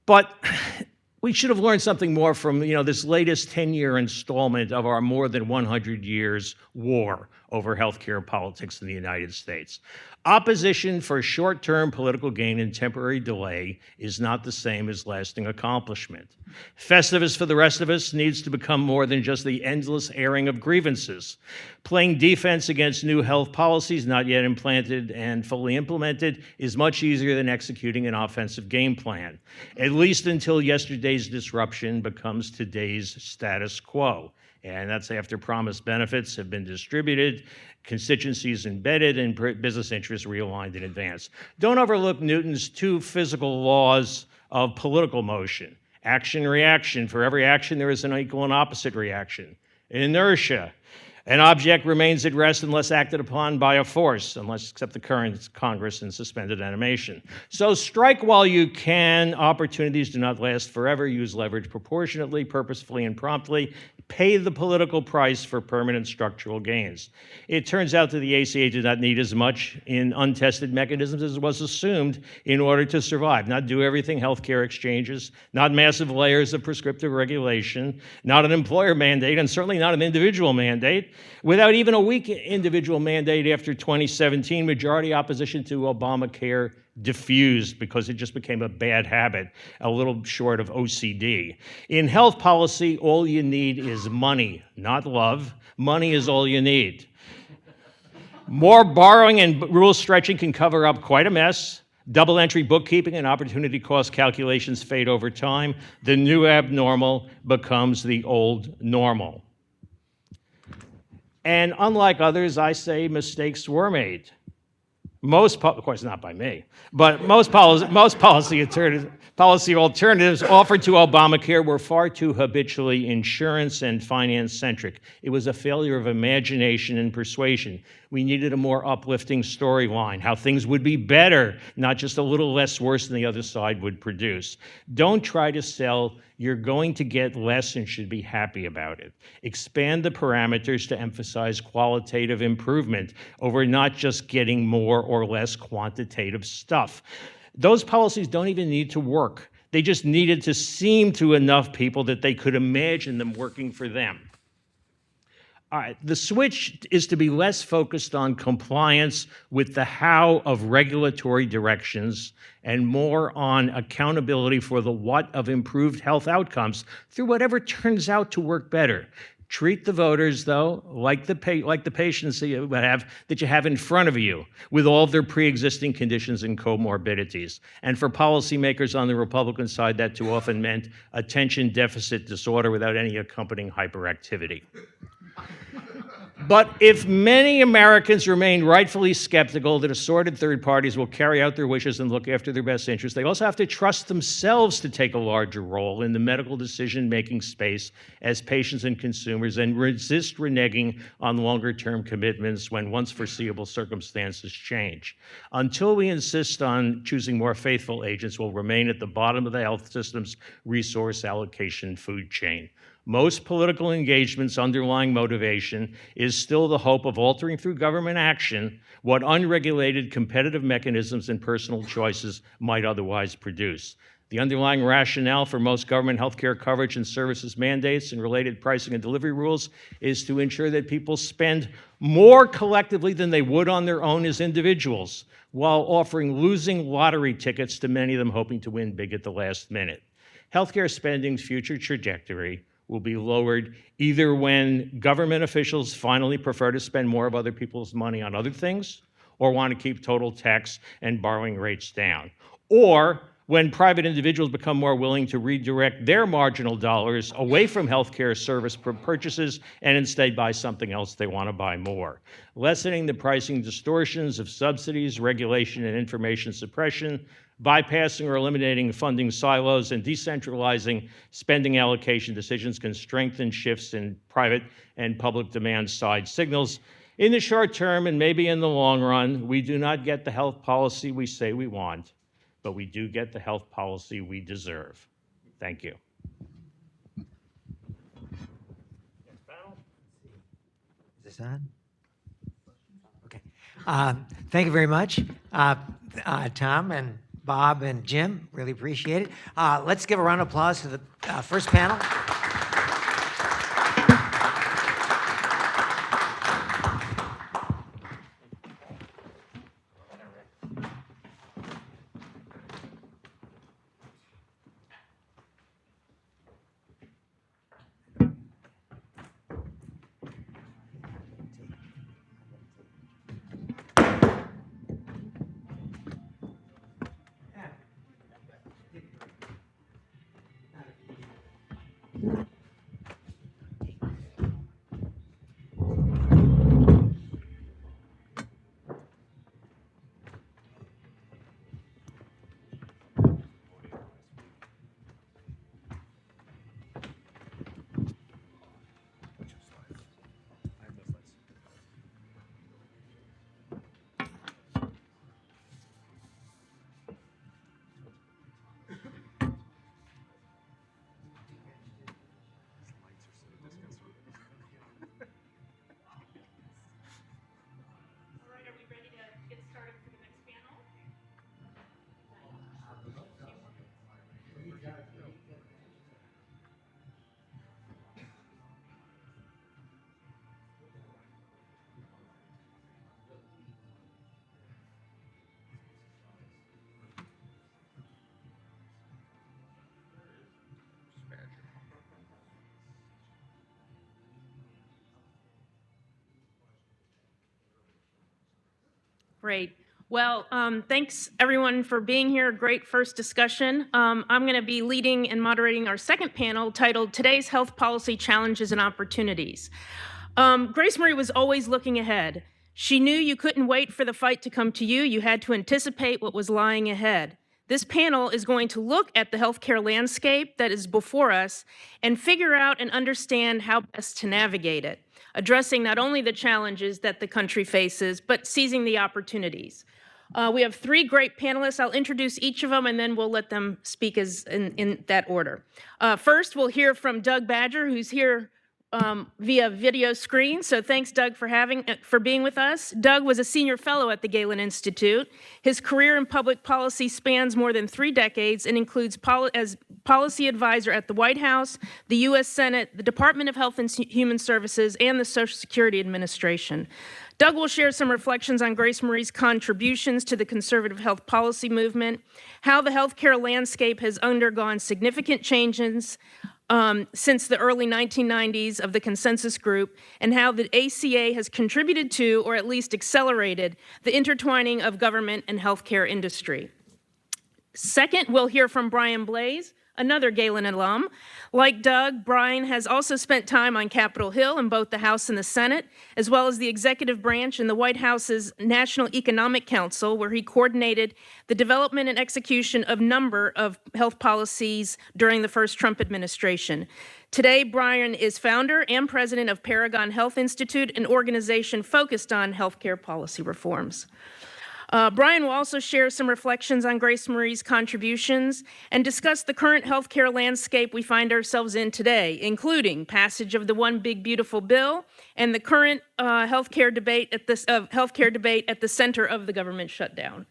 But we should have learned something more from this latest 10-year installment of our more than 100 years war over healthcare politics in the United States. Opposition for short-term political gain and temporary delay is not the same as lasting accomplishment. Festivus for the rest of us needs to become more than just the endless airing of grievances. Playing defense against new health policies not yet implanted and fully implemented is much easier than executing an offensive game plan, at least until yesterday's disruption becomes today's status quo. And that's after promised benefits have been distributed, constituencies embedded, and business interests realigned in advance. Don't overlook Newton's two physical laws of political motion. Action, reaction. For every action, there is an equal and opposite reaction. Inertia. An object remains at rest unless acted upon by a force, except the current Congress and suspended animation. So strike while you can. Opportunities do not last forever. Use leverage proportionately, purposefully, and promptly. Pay the political price for permanent structural gains. It turns out that the ACA did not need as much in untested mechanisms as was assumed in order to survive. Not do everything, healthcare exchanges, not massive layers of prescriptive regulation, not an employer mandate, and certainly not an individual mandate. Without even a weak individual mandate after 2017, majority opposition to Obamacare diffused because it just became a bad habit, a little short of OCD. In health policy, all you need is money, not love. Money is all you need. More borrowing and rule stretching can cover up quite a mess. Double entry bookkeeping and opportunity cost calculations fade over time. The new abnormal becomes the old normal. And unlike others, I say mistakes were made. Of course, not by me, but most policy alternatives offered to Obamacare were far too habitually insurance and finance centric. It was a failure of imagination and persuasion. We needed a more uplifting storyline, how things would be better, not just a little less worse than the other side would produce. Don't try to sell, you're going to get less and should be happy about it. Expand the parameters to emphasize qualitative improvement over not just getting more or less quantitative stuff. Those policies don't even need to work. They just needed to seem to enough people that they could imagine them working for them. All right, the switch is to be less focused on compliance with the how of regulatory directions and more on accountability for the what of improved health outcomes through whatever turns out to work better. Treat the voters, though, like the patients that you have in front of you, with all of their pre-existing conditions and comorbidities. And for policymakers on the Republican side, that too often meant attention deficit disorder without any accompanying hyperactivity. But if many Americans remain rightfully skeptical that assorted third parties will carry out their wishes and look after their best interests, they also have to trust themselves to take a larger role in the medical decision-making space as patients and consumers and resist reneging on longer-term commitments when once foreseeable circumstances change. Until we insist on choosing more faithful agents, we'll remain at the bottom of the health system's resource allocation food chain. Most political engagement's underlying motivation is still the hope of altering through government action what unregulated competitive mechanisms and personal choices might otherwise produce. The underlying rationale for most government healthcare coverage and services mandates and related pricing and delivery rules is to ensure that people spend more collectively than they would on their own as individuals, while offering losing lottery tickets to many of them hoping to win big at the last minute. Healthcare spending's future trajectory will be lowered either when government officials finally prefer to spend more of other people's money on other things or want to keep total tax and borrowing rates down, or when private individuals become more willing to redirect their marginal dollars away from healthcare service purchases and instead buy something else they want to buy more. Lessening the pricing distortions of subsidies, regulation, and information suppression, bypassing or eliminating funding silos, and decentralizing spending allocation decisions can strengthen shifts in private and public demand side signals. In the short term, and maybe in the long run, we do not get the health policy we say we want, but we do get the health policy we deserve. Thank you. Is this on? Okay. Thank you very much, Tom and Bob and Jim. Really appreciate it. Let's give a round of applause to the first panel. Great. Well, thanks everyone for being here. Great first discussion. I'm going to be leading and moderating our second panel titled Today's Health Policy Challenges and Opportunities. Grace Marie was always looking ahead. She knew you couldn't wait for the fight to come to you. You had to anticipate what was lying ahead. This panel is going to look at the healthcare landscape that is before us and figure out and understand how best to navigate it, addressing not only the challenges that the country faces, but seizing the opportunities. We have three great panelists. I'll introduce each of them, and then we'll let them speak in that order. First, we'll hear from Doug Badger, who's here via video screen. So thanks, Doug, for being with us. Doug was a senior fellow at the Galen Institute. His career in public policy spans more than 3 decades and includes as policy advisor at the White House, the U.S. Senate, the Department of Health and Human Services, and the Social Security Administration. Doug will share some reflections on Grace Marie's contributions to the conservative health policy movement, how the healthcare landscape has undergone significant changes since the early 1990s of the Consensus Group, and how the ACA has contributed to, or at least accelerated, the intertwining of government and healthcare industry. Second, we'll hear from Brian Blaze, another Galen alum. Like Doug, Brian has also spent time on Capitol Hill in both the House and the Senate, as well as the executive branch in the White House's National Economic Council, where he coordinated the development and execution of a number of health policies during the first Trump administration. Today, Brian is founder and president of Paragon Health Institute, an organization focused on healthcare policy reforms. Brian will also share some reflections on Grace Marie's contributions and discuss the current healthcare landscape we find ourselves in today, including passage of the One Big Beautiful Bill and the current healthcare debate at the center of the government shutdown.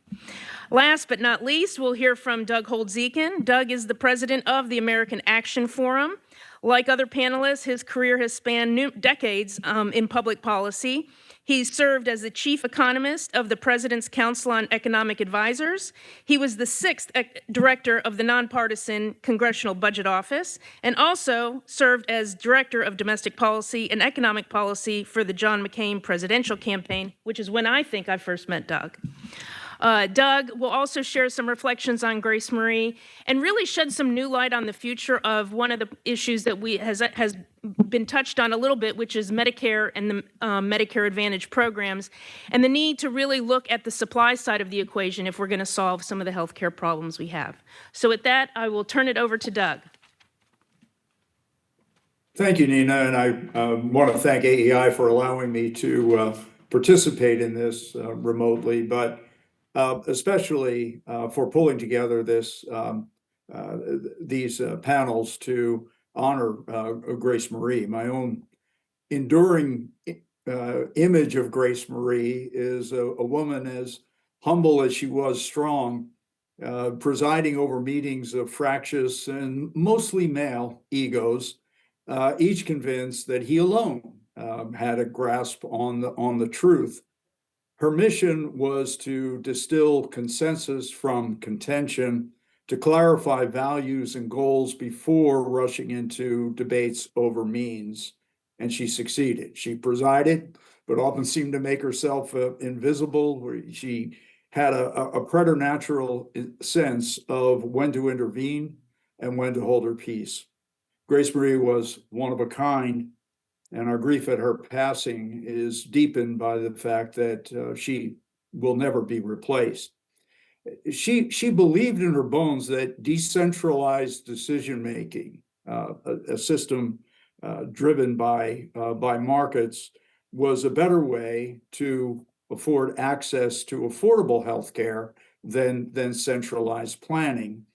Last but not least, we'll hear from Doug Holt-Zekin. Doug is the president of the American Action Forum. Like other panelists, his career has spanned decades in public policy. He served as the chief economist of the President's Council on Economic Advisors. He was the 6th director of the nonpartisan Congressional Budget Office, and also served as director of domestic policy and economic policy for the John McCain presidential campaign, which is when I think I first met Doug. Doug will also share some reflections on Grace Marie and really shed some new light on the future of one of the issues that has been touched on a little bit, which is Medicare and the Medicare Advantage programs, and the need to really look at the supply side of the equation if we're going to solve some of the healthcare problems we have. So with that, I will turn it over to Doug. Thank you, Nina, and I want to thank AEI for allowing me to participate in this remotely, but especially for pulling together these panels to honor Grace Marie. My own enduring image of Grace Marie is a woman as humble as she was strong, presiding over meetings of fractious and mostly male egos, each convinced that he alone had a grasp on the truth. Her mission was to distill consensus from contention, to clarify values and goals before rushing into debates over means. And she succeeded. She presided, but often seemed to make herself invisible. She had a preternatural sense of when to intervene and when to hold her peace. Grace Marie was one of a kind, and our grief at her passing is deepened by the fact that she will never be replaced. She believed in her bones that decentralized decision-making, a system driven by markets, was a better way to afford access to affordable health care than centralized planning.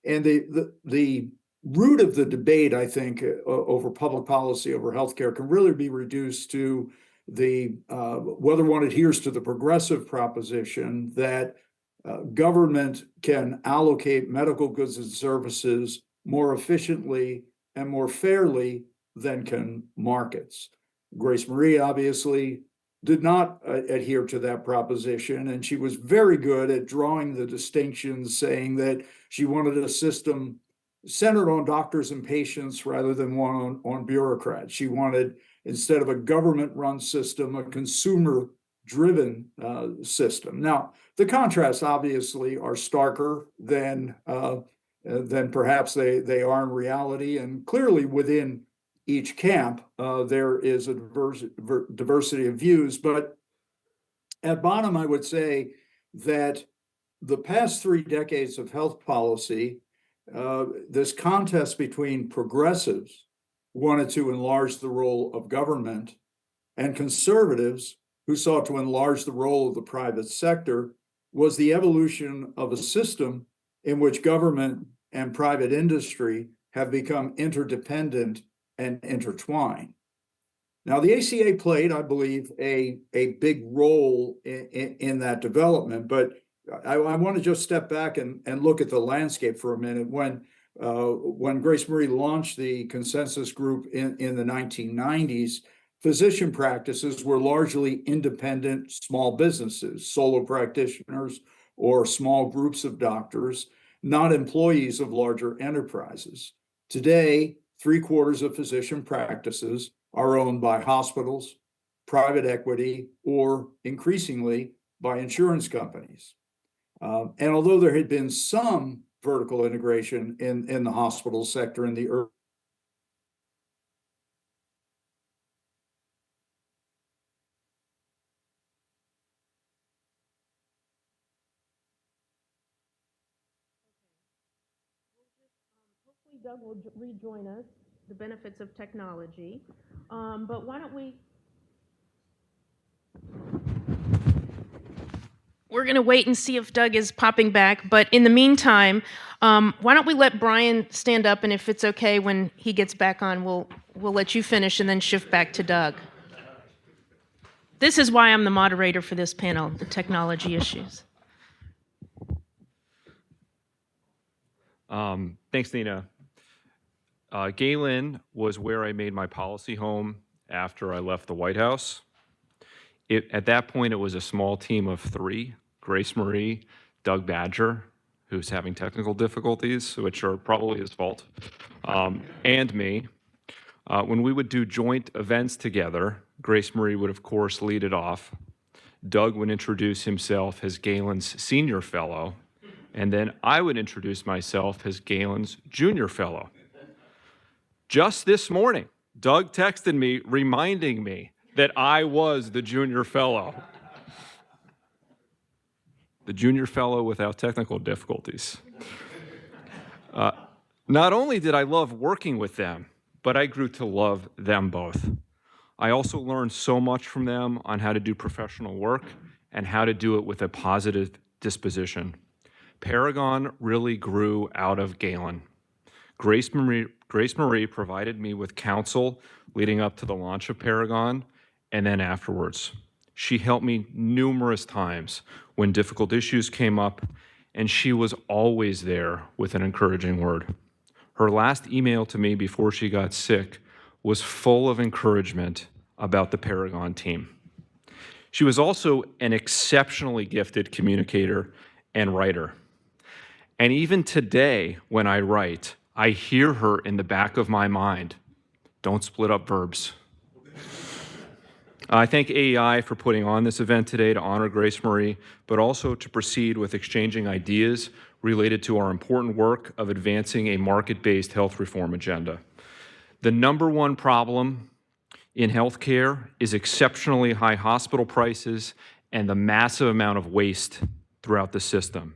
And the root of the debate, I think, over public policy, over healthcare, can really be reduced to whether one adheres to the progressive proposition that government can allocate medical goods and services more efficiently and more fairly than can markets. Grace Marie obviously did not adhere to that proposition, and she was very good at drawing the distinctions, saying that she wanted a system centered on doctors and patients rather than one on bureaucrats. She wanted, instead of a government-run system, a consumer driven system. Now, the contrasts obviously are starker than perhaps they are in reality, and clearly within each camp there is a diversity of views. But at bottom, I would say that the past 3 decades of health policy, this contest between progressives who wanted to enlarge the role of government and conservatives who sought to enlarge the role of the private sector, was the evolution of a system in which government and private industry have become interdependent and intertwined. Now, the ACA played, I believe, a big role in that development, but I want to just step back and look at the landscape for a minute. When Grace Marie launched the consensus group in the 1990s, physician practices were largely independent small businesses, solo practitioners, or small groups of doctors, not employees of larger enterprises. Today, 3/4 of physician practices are owned by hospitals, private equity, or increasingly by insurance companies. And although there had been some vertical integration in the hospital sector in the early Hopefully Doug will rejoin us, the benefits of technology. But why don't we're going to wait and see if Doug is popping back. But in the meantime, why don't we let Brian stand up, and if it's okay, when he gets back on, we'll let you finish and then shift back to Doug. This is why I'm the moderator for this panel, the technology issues. Thanks, Nina. Galen was where I made my policy home after I left the White House. At that point, it was a small team of 3, Grace Marie, Doug Badger, who's having technical difficulties, which are probably his fault, and me. When we would do joint events together, Grace Marie would, of course, lead it off. Doug would introduce himself as Galen's senior fellow, and then I would introduce myself as Galen's junior fellow. Just this morning, Doug texted me reminding me that I was the junior fellow. The junior fellow without technical difficulties. Not only did I love working with them, but I grew to love them both. I also learned so much from them on how to do professional work and how to do it with a positive disposition. Paragon really grew out of Galen. Grace Marie provided me with counsel leading up to the launch of Paragon and then afterwards. She helped me numerous times when difficult issues came up, and she was always there with an encouraging word. Her last email to me before she got sick was full of encouragement about the Paragon team. She was also an exceptionally gifted communicator and writer. And even today, when I write, I hear her in the back of my mind. Don't split up verbs. I thank AEI for putting on this event today to honor Grace Marie, but also to proceed with exchanging ideas related to our important work of advancing a market-based health reform agenda. The number one problem in healthcare is exceptionally high hospital prices and the massive amount of waste throughout the system.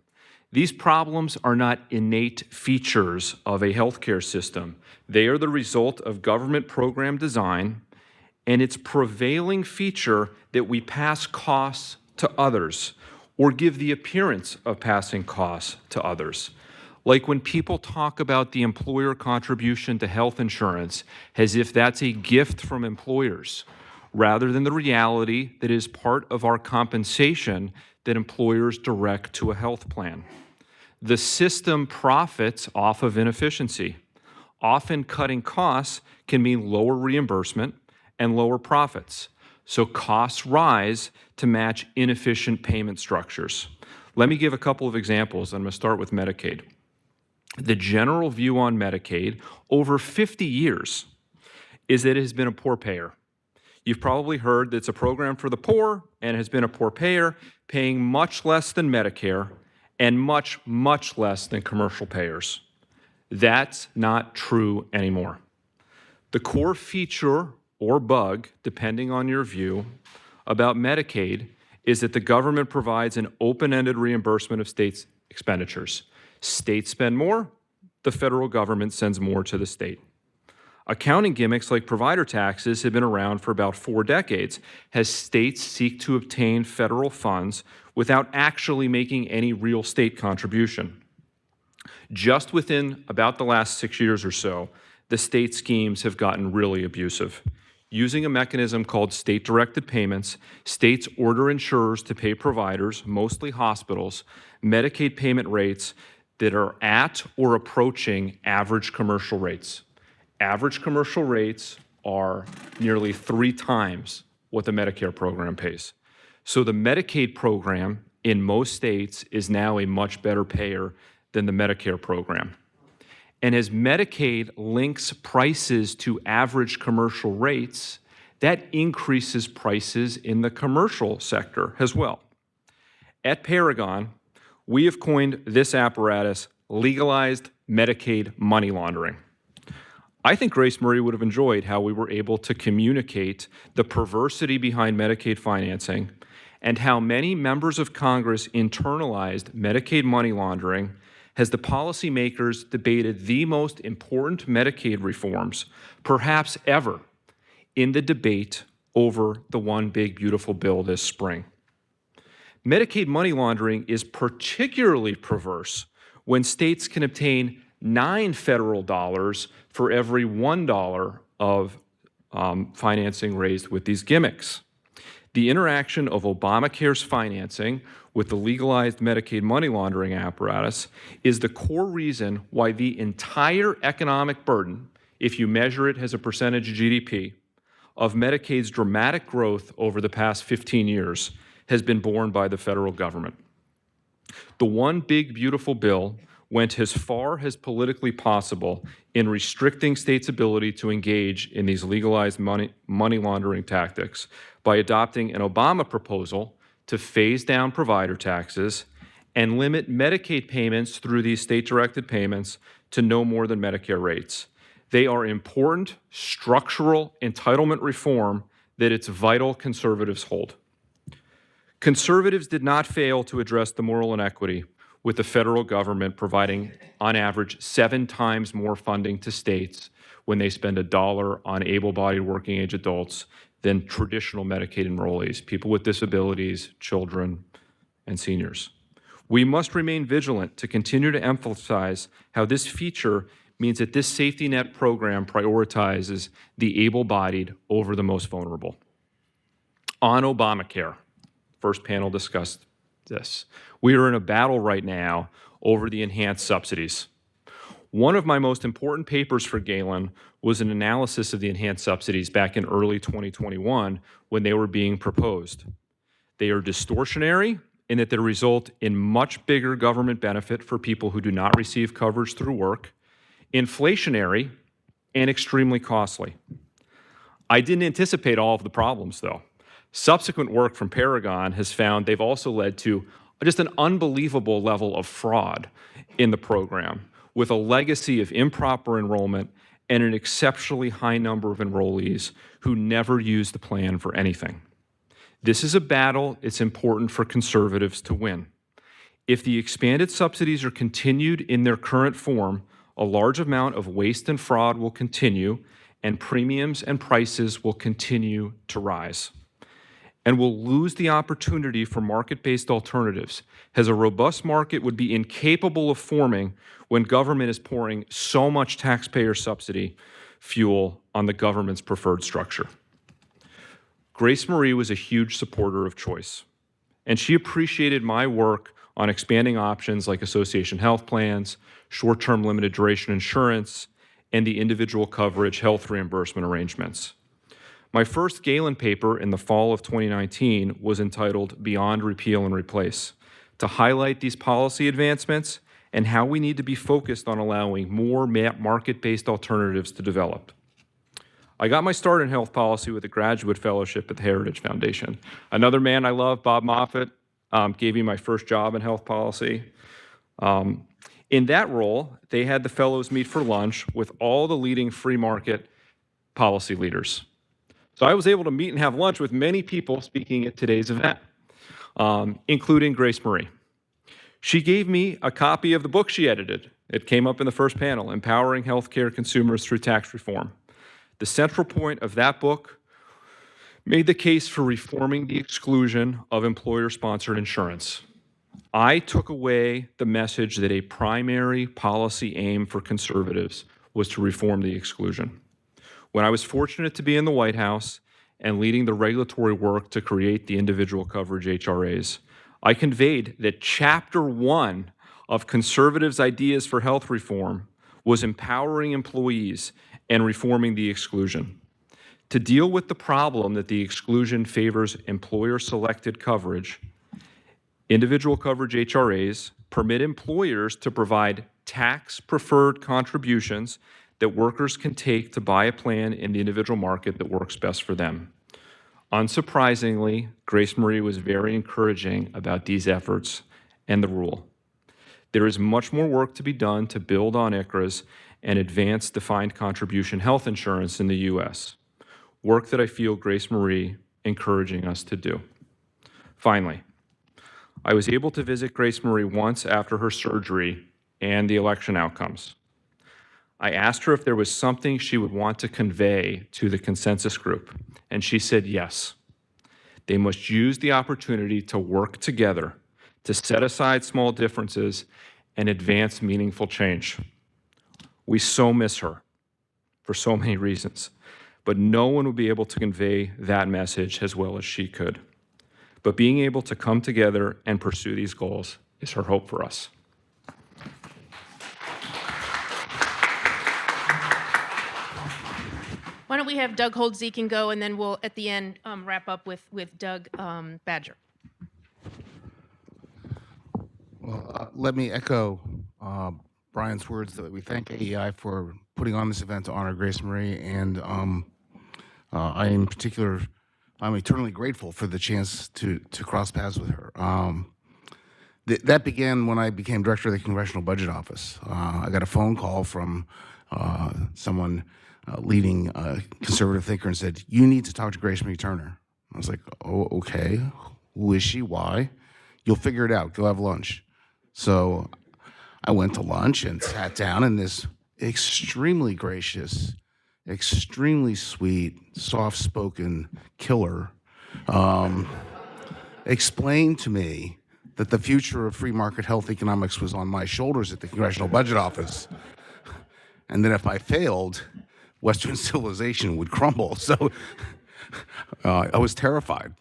These problems are not innate features of a healthcare system. They are the result of government program design and its prevailing feature that we pass costs to others or give the appearance of passing costs to others. Like when people talk about the employer contribution to health insurance as if that's a gift from employers, rather than the reality that is part of our compensation that employers direct to a health plan. The system profits off of inefficiency. Often cutting costs can mean lower reimbursement and lower profits. So costs rise to match inefficient payment structures. Let me give a couple of examples. I'm going to start with Medicaid. The general view on Medicaid over 50 years is that it has been a poor payer. You've probably heard that it's a program for the poor and has been a poor payer, paying much less than Medicare and much, much less than commercial payers. That's not true anymore. The core feature or bug, depending on your view, about Medicaid is that the government provides an open-ended reimbursement of states' expenditures. States spend more, the federal government sends more to the state. Accounting gimmicks like provider taxes have been around for about 4 decades as states seek to obtain federal funds without actually making any real state contribution. Just within about the last 6 years or so, the state schemes have gotten really abusive. Using a mechanism called state-directed payments, states order insurers to pay providers, mostly hospitals, Medicaid payment rates that are at or approaching average commercial rates. Average commercial rates are nearly 3 times what the Medicare program pays. So the Medicaid program in most states is now a much better payer than the Medicare program. And as Medicaid links prices to average commercial rates, that increases prices in the commercial sector as well. At Paragon, we have coined this apparatus legalized Medicaid money laundering. I think Grace Marie would have enjoyed how we were able to communicate the perversity behind Medicaid financing and how many members of Congress internalized Medicaid money laundering as the policymakers debated the most important Medicaid reforms, perhaps ever, in the debate over the One Big Beautiful Bill this spring. Medicaid money laundering is particularly perverse when states can obtain 9 federal dollars for every $1 of financing raised with these gimmicks. The interaction of Obamacare's financing with the legalized Medicaid money laundering apparatus is the core reason why the entire economic burden, if you measure it as a percentage of GDP, of Medicaid's dramatic growth over the past 15 years has been borne by the federal government. The One Big Beautiful Bill went as far as politically possible in restricting states' ability to engage in these legalized money laundering tactics by adopting an Obama proposal to phase down provider taxes and limit Medicaid payments through these state-directed payments to no more than Medicare rates. They are important structural entitlement reform that it's vital conservatives hold. Conservatives did not fail to address the moral inequity with the federal government providing, on average, 7 times more funding to states when they spend $1 on able-bodied working-age adults than traditional Medicaid enrollees, people with disabilities, children, and seniors. We must remain vigilant to continue to emphasize how this feature means that this safety net program prioritizes the able-bodied over the most vulnerable. On Obamacare, first panel discussed this. We are in a battle right now over the enhanced subsidies. One of my most important papers for Galen was an analysis of the enhanced subsidies back in early 2021 when they were being proposed. They are distortionary in that they result in much bigger government benefit for people who do not receive coverage through work, inflationary, and extremely costly. I didn't anticipate all of the problems, though. Subsequent work from Paragon has found they've also led to just an unbelievable level of fraud in the program, with a legacy of improper enrollment and an exceptionally high number of enrollees who never use the plan for anything. This is a battle it's important for conservatives to win. If the expanded subsidies are continued in their current form, a large amount of waste and fraud will continue, and premiums and prices will continue to rise. And we'll lose the opportunity for market-based alternatives, as a robust market would be incapable of forming when government is pouring so much taxpayer subsidy fuel on the government's preferred structure. Grace Marie was a huge supporter of choice, and she appreciated my work on expanding options like association health plans, short-term limited duration insurance, and the individual coverage health reimbursement arrangements. My first Galen paper in the fall of 2019 was entitled Beyond Repeal and Replace, to highlight these policy advancements and how we need to be focused on allowing more market-based alternatives to develop. I got my start in health policy with a graduate fellowship at the Heritage Foundation. Another man I love, Bob Moffett, gave me my first job in health policy. In that role, they had the fellows meet for lunch with all the leading free market policy leaders. So I was able to meet and have lunch with many people speaking at today's event, including Grace Marie. She gave me a copy of the book she edited. It came up in the first panel, Empowering Healthcare Consumers Through Tax Reform. The central point of that book made the case for reforming the exclusion of employer-sponsored insurance. I took away the message that a primary policy aim for conservatives was to reform the exclusion. When I was fortunate to be in the White House and leading the regulatory work to create the individual coverage HRAs, I conveyed that Chapter 1 of conservatives' ideas for health reform was empowering employees and reforming the exclusion. To deal with the problem that the exclusion favors employer-selected coverage, individual coverage HRAs permit employers to provide tax-preferred contributions that workers can take to buy a plan in the individual market that works best for them. Unsurprisingly, Grace Marie was very encouraging about these efforts and the rule. There is much more work to be done to build on ICHRAs and advance defined contribution health insurance in the U.S., work that I feel Grace Marie encouraging us to do. Finally, I was able to visit Grace Marie once after her surgery and the election outcomes. I asked her if there was something she would want to convey to the consensus group, and she said yes. They must use the opportunity to work together to set aside small differences and advance meaningful change. We so miss her for so many reasons, but no one will be able to convey that message as well as she could. But being able to come together and pursue these goals is her hope for us. Why don't we have Doug Holt-Zeke and go, and then we'll, at the end, wrap up with Doug Badger. Well, let me echo Brian's words that we thank AEI for putting on this event to honor Grace Marie, and I in particular, I'm eternally grateful for the chance to cross paths with her. That began when I became director of the Congressional Budget Office. I got a phone call from someone leading conservative thinker and said, "You need to talk to Grace Marie Turner." I was like, "Oh, okay. Who is she? Why?" "You'll figure it out. Go have lunch." So I went to lunch and sat down, and this extremely gracious, extremely sweet, soft-spoken killer explained to me that the future of free market health economics was on my shoulders at the Congressional Budget Office, and that if I failed, Western civilization would crumble. So I was terrified.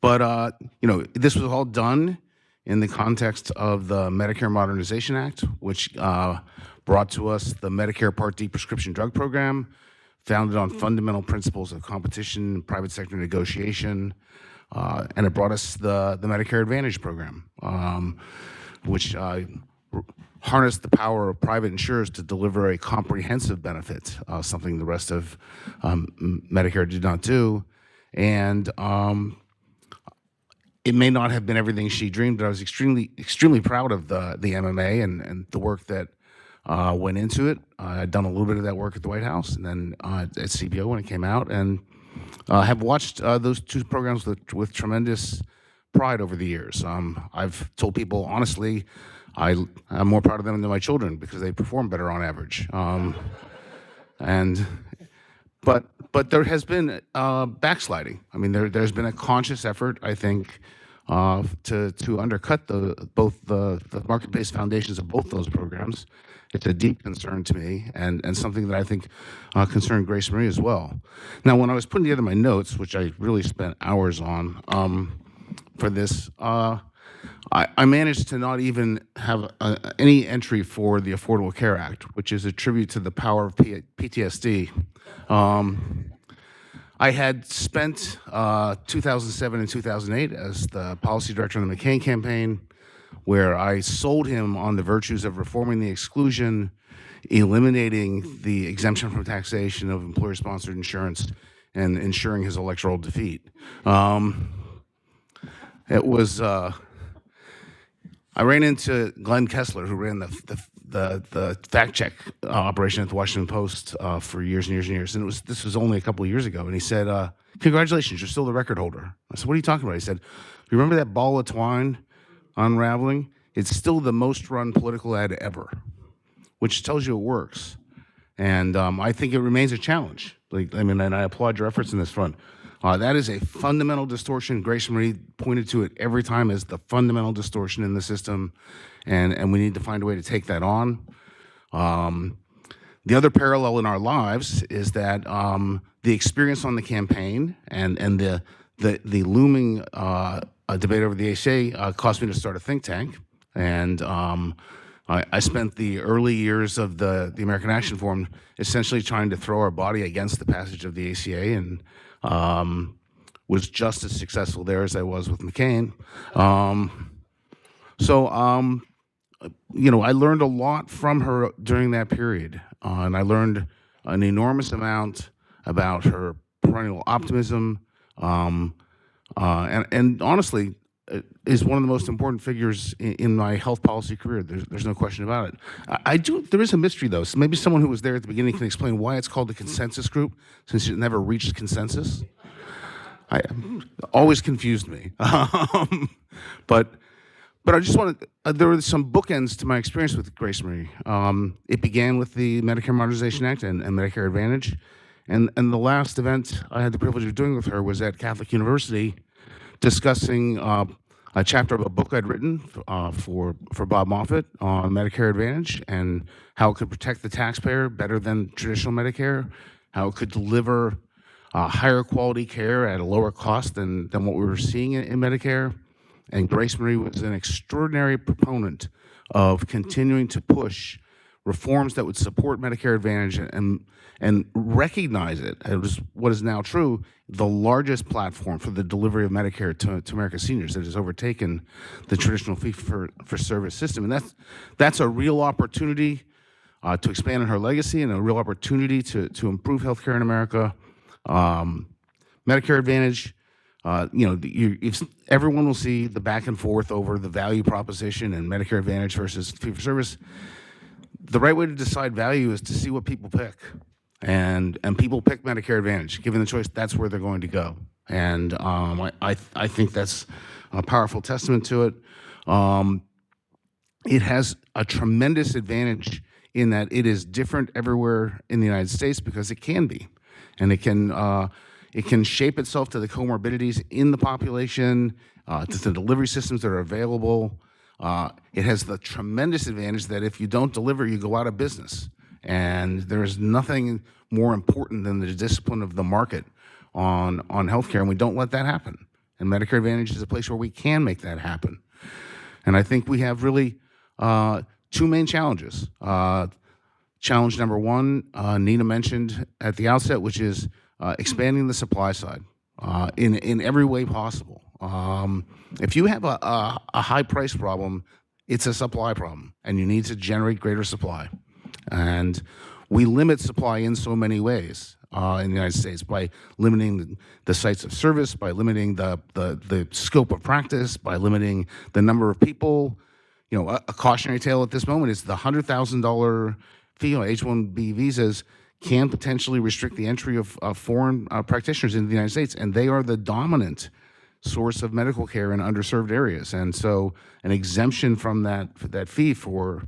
But this was all done in the context of the Medicare Modernization Act, which brought to us the Medicare Part D prescription drug program, founded on fundamental principles of competition, private sector negotiation, and it brought us the Medicare Advantage program, which harnessed the power of private insurers to deliver a comprehensive benefit, something the rest of Medicare did not do. And it may not have been everything she dreamed, but I was extremely proud of the MMA and the work that went into it. I'd done a little bit of that work at the White House and then at CBO when it came out, and have watched those two programs with tremendous pride over the years. I've told people, honestly, I'm more proud of them than my children because they perform better on average. But there has been backsliding. I mean, there's been a conscious effort, I think, to undercut both the market-based foundations of both those programs. It's a deep concern to me, and something that I think concerned Grace Marie as well. Now, when I was putting together my notes, which I really spent hours on for this, I managed to not even have any entry for the Affordable Care Act, which is a tribute to the power of PTSD. I had spent 2007 and 2008 as the policy director on the McCain campaign, where I sold him on the virtues of reforming the exclusion eliminating the exemption from taxation of employer-sponsored insurance and ensuring his electoral defeat. It was. I ran into Glenn Kessler, who ran the fact check operation at the Washington Post for years and years and years. And this was only a couple of years ago. And he said, "Congratulations, you're still the record holder." I said, "What are you talking about?" He said, "You remember that ball of twine unraveling? It's still the most run political ad ever," which tells you it works. And I think it remains a challenge. And I applaud your efforts in this front. That is a fundamental distortion. Grace Marie pointed to it every time as the fundamental distortion in the system, and we need to find a way to take that on. The other parallel in our lives is that the experience on the campaign and the looming debate over the ACA caused me to start a think tank, and I spent the early years of the American Action Forum essentially trying to throw our body against the passage of the ACA, and was just as successful there as I was with McCain. I learned a lot from her during that period, and I learned an enormous amount about her perennial optimism, and honestly, is one of the most important figures in my health policy career. There's no question about it. There is a mystery, though. So maybe someone who was there at the beginning can explain why it's called the consensus group, since it never reached consensus. Always confused me. But I just wanted, there were some bookends to my experience with Grace Marie. It began with the Medicare Modernization Act and Medicare Advantage. And the last event I had the privilege of doing with her was at Catholic University, discussing a chapter of a book I'd written for Bob Moffett on Medicare Advantage and how it could protect the taxpayer better than traditional Medicare, how it could deliver higher quality care at a lower cost than what we were seeing in Medicare. And Grace Marie was an extraordinary proponent of continuing to push reforms that would support Medicare Advantage and recognize it as what is now true, the largest platform for the delivery of Medicare to America's seniors that has overtaken the traditional fee-for-service system. And that's a real opportunity to expand on her legacy and a real opportunity to improve healthcare in America. Medicare Advantage, everyone will see the back and forth over the value proposition and Medicare Advantage versus fee-for-service. The right way to decide value is to see what people pick. And people pick Medicare Advantage. Given the choice, that's where they're going to go. And I think that's a powerful testament to it. It has a tremendous advantage in that it is different everywhere in the United States because it can be. And it can shape itself to the comorbidities in the population, to the delivery systems that are available. It has the tremendous advantage that if you don't deliver, you go out of business. And there's nothing more important than the discipline of the market on healthcare, and we don't let that happen. And Medicare Advantage is a place where we can make that happen. And I think we have really two main challenges. Challenge number one, Nina mentioned at the outset, which is expanding the supply side in every way possible. If you have a high price problem, it's a supply problem, and you need to generate greater supply. And we limit supply in so many ways in the United States by limiting the sites of service, by limiting the scope of practice, by limiting the number of people. A cautionary tale at this moment is the $100,000 fee on H-1B visas can potentially restrict the entry of foreign practitioners into the United States, and they are the dominant source of medical care in underserved areas. And so an exemption from that fee for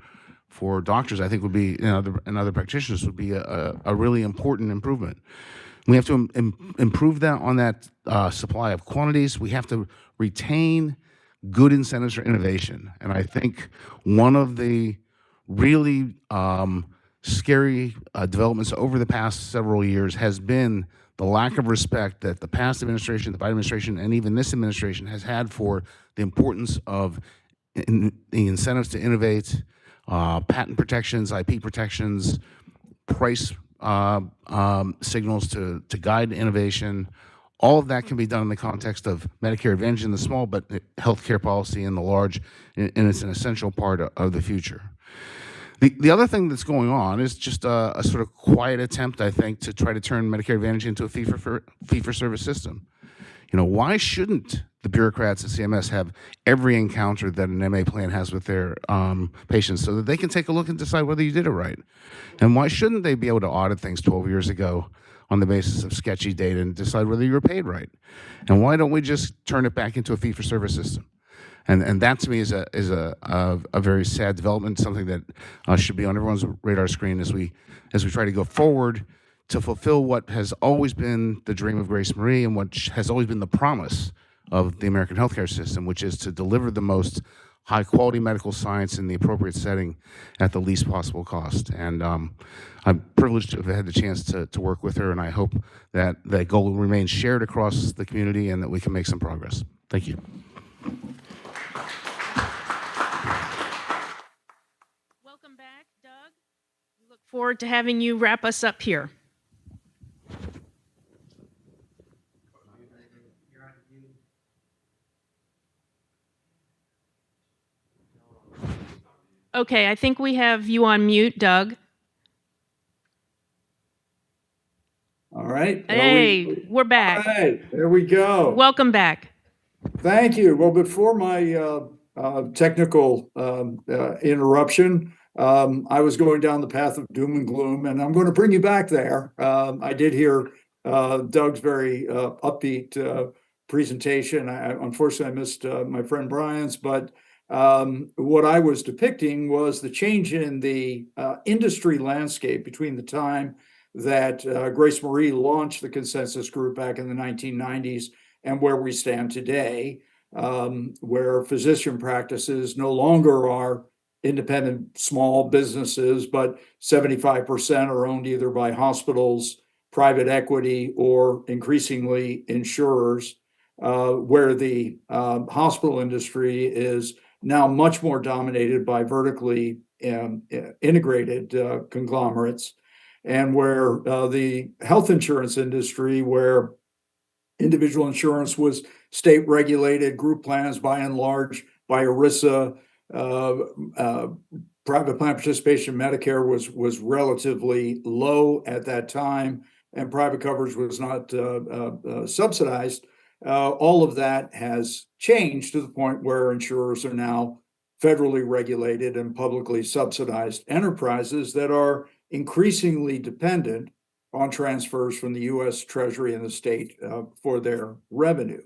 doctors, I think, would be, and other practitioners would be a really important improvement. We have to improve that on that supply of quantities. We have to retain good incentives for innovation. And I think one of the really scary developments over the past several years has been the lack of respect that the past administration, the Biden administration, and even this administration has had for the importance of the incentives to innovate, patent protections, IP protections, price signals to guide innovation. All of that can be done in the context of Medicare Advantage in the small, but healthcare policy in the large, and it's an essential part of the future. The other thing that's going on is just a sort of quiet attempt, I think, to try to turn Medicare Advantage into a fee-for-service system. You know, why shouldn't the bureaucrats at CMS have every encounter that an MA plan has with their patients so that they can take a look and decide whether you did it right? And why shouldn't they be able to audit things 12 years ago on the basis of sketchy data and decide whether you were paid right? And why don't we just turn it back into a fee-for-service system? And that to me is a very sad development, something that should be on everyone's radar screen as we try to go forward to fulfill what has always been the dream of Grace Marie and what has always been the promise of the American healthcare system, which is to deliver the most high quality medical science in the appropriate setting at the least possible cost. And I'm privileged to have had the chance to work with her, and I hope that that goal will remain shared across the community and that we can make some progress. Thank you. Welcome back, Doug. We look forward to having you wrap us up here. Okay, I think we have you on mute, Doug. All right. Hey, we're back. All right, there we go. Welcome back. Thank you. Well, before my technical interruption, I was going down the path of doom and gloom, and I'm going to bring you back there. I did hear Doug's very upbeat presentation. Unfortunately, I missed my friend Brian's, but what I was depicting was the change in the industry landscape between the time that Grace Marie launched the consensus group back in the 1990s and where we stand today, where physician practices no longer are independent small businesses, but 75% are owned either by hospitals, private equity, or increasingly insurers, where the hospital industry is now much more dominated by vertically integrated conglomerates, and where the health insurance industry, where individual insurance was state regulated, group plans by and large by ERISA, private plan participation Medicare was relatively low at that time, and private coverage was not subsidized. All of that has changed to the point where insurers are now federally regulated and publicly subsidized enterprises that are increasingly dependent on transfers from the U.S. Treasury and the state for their revenue.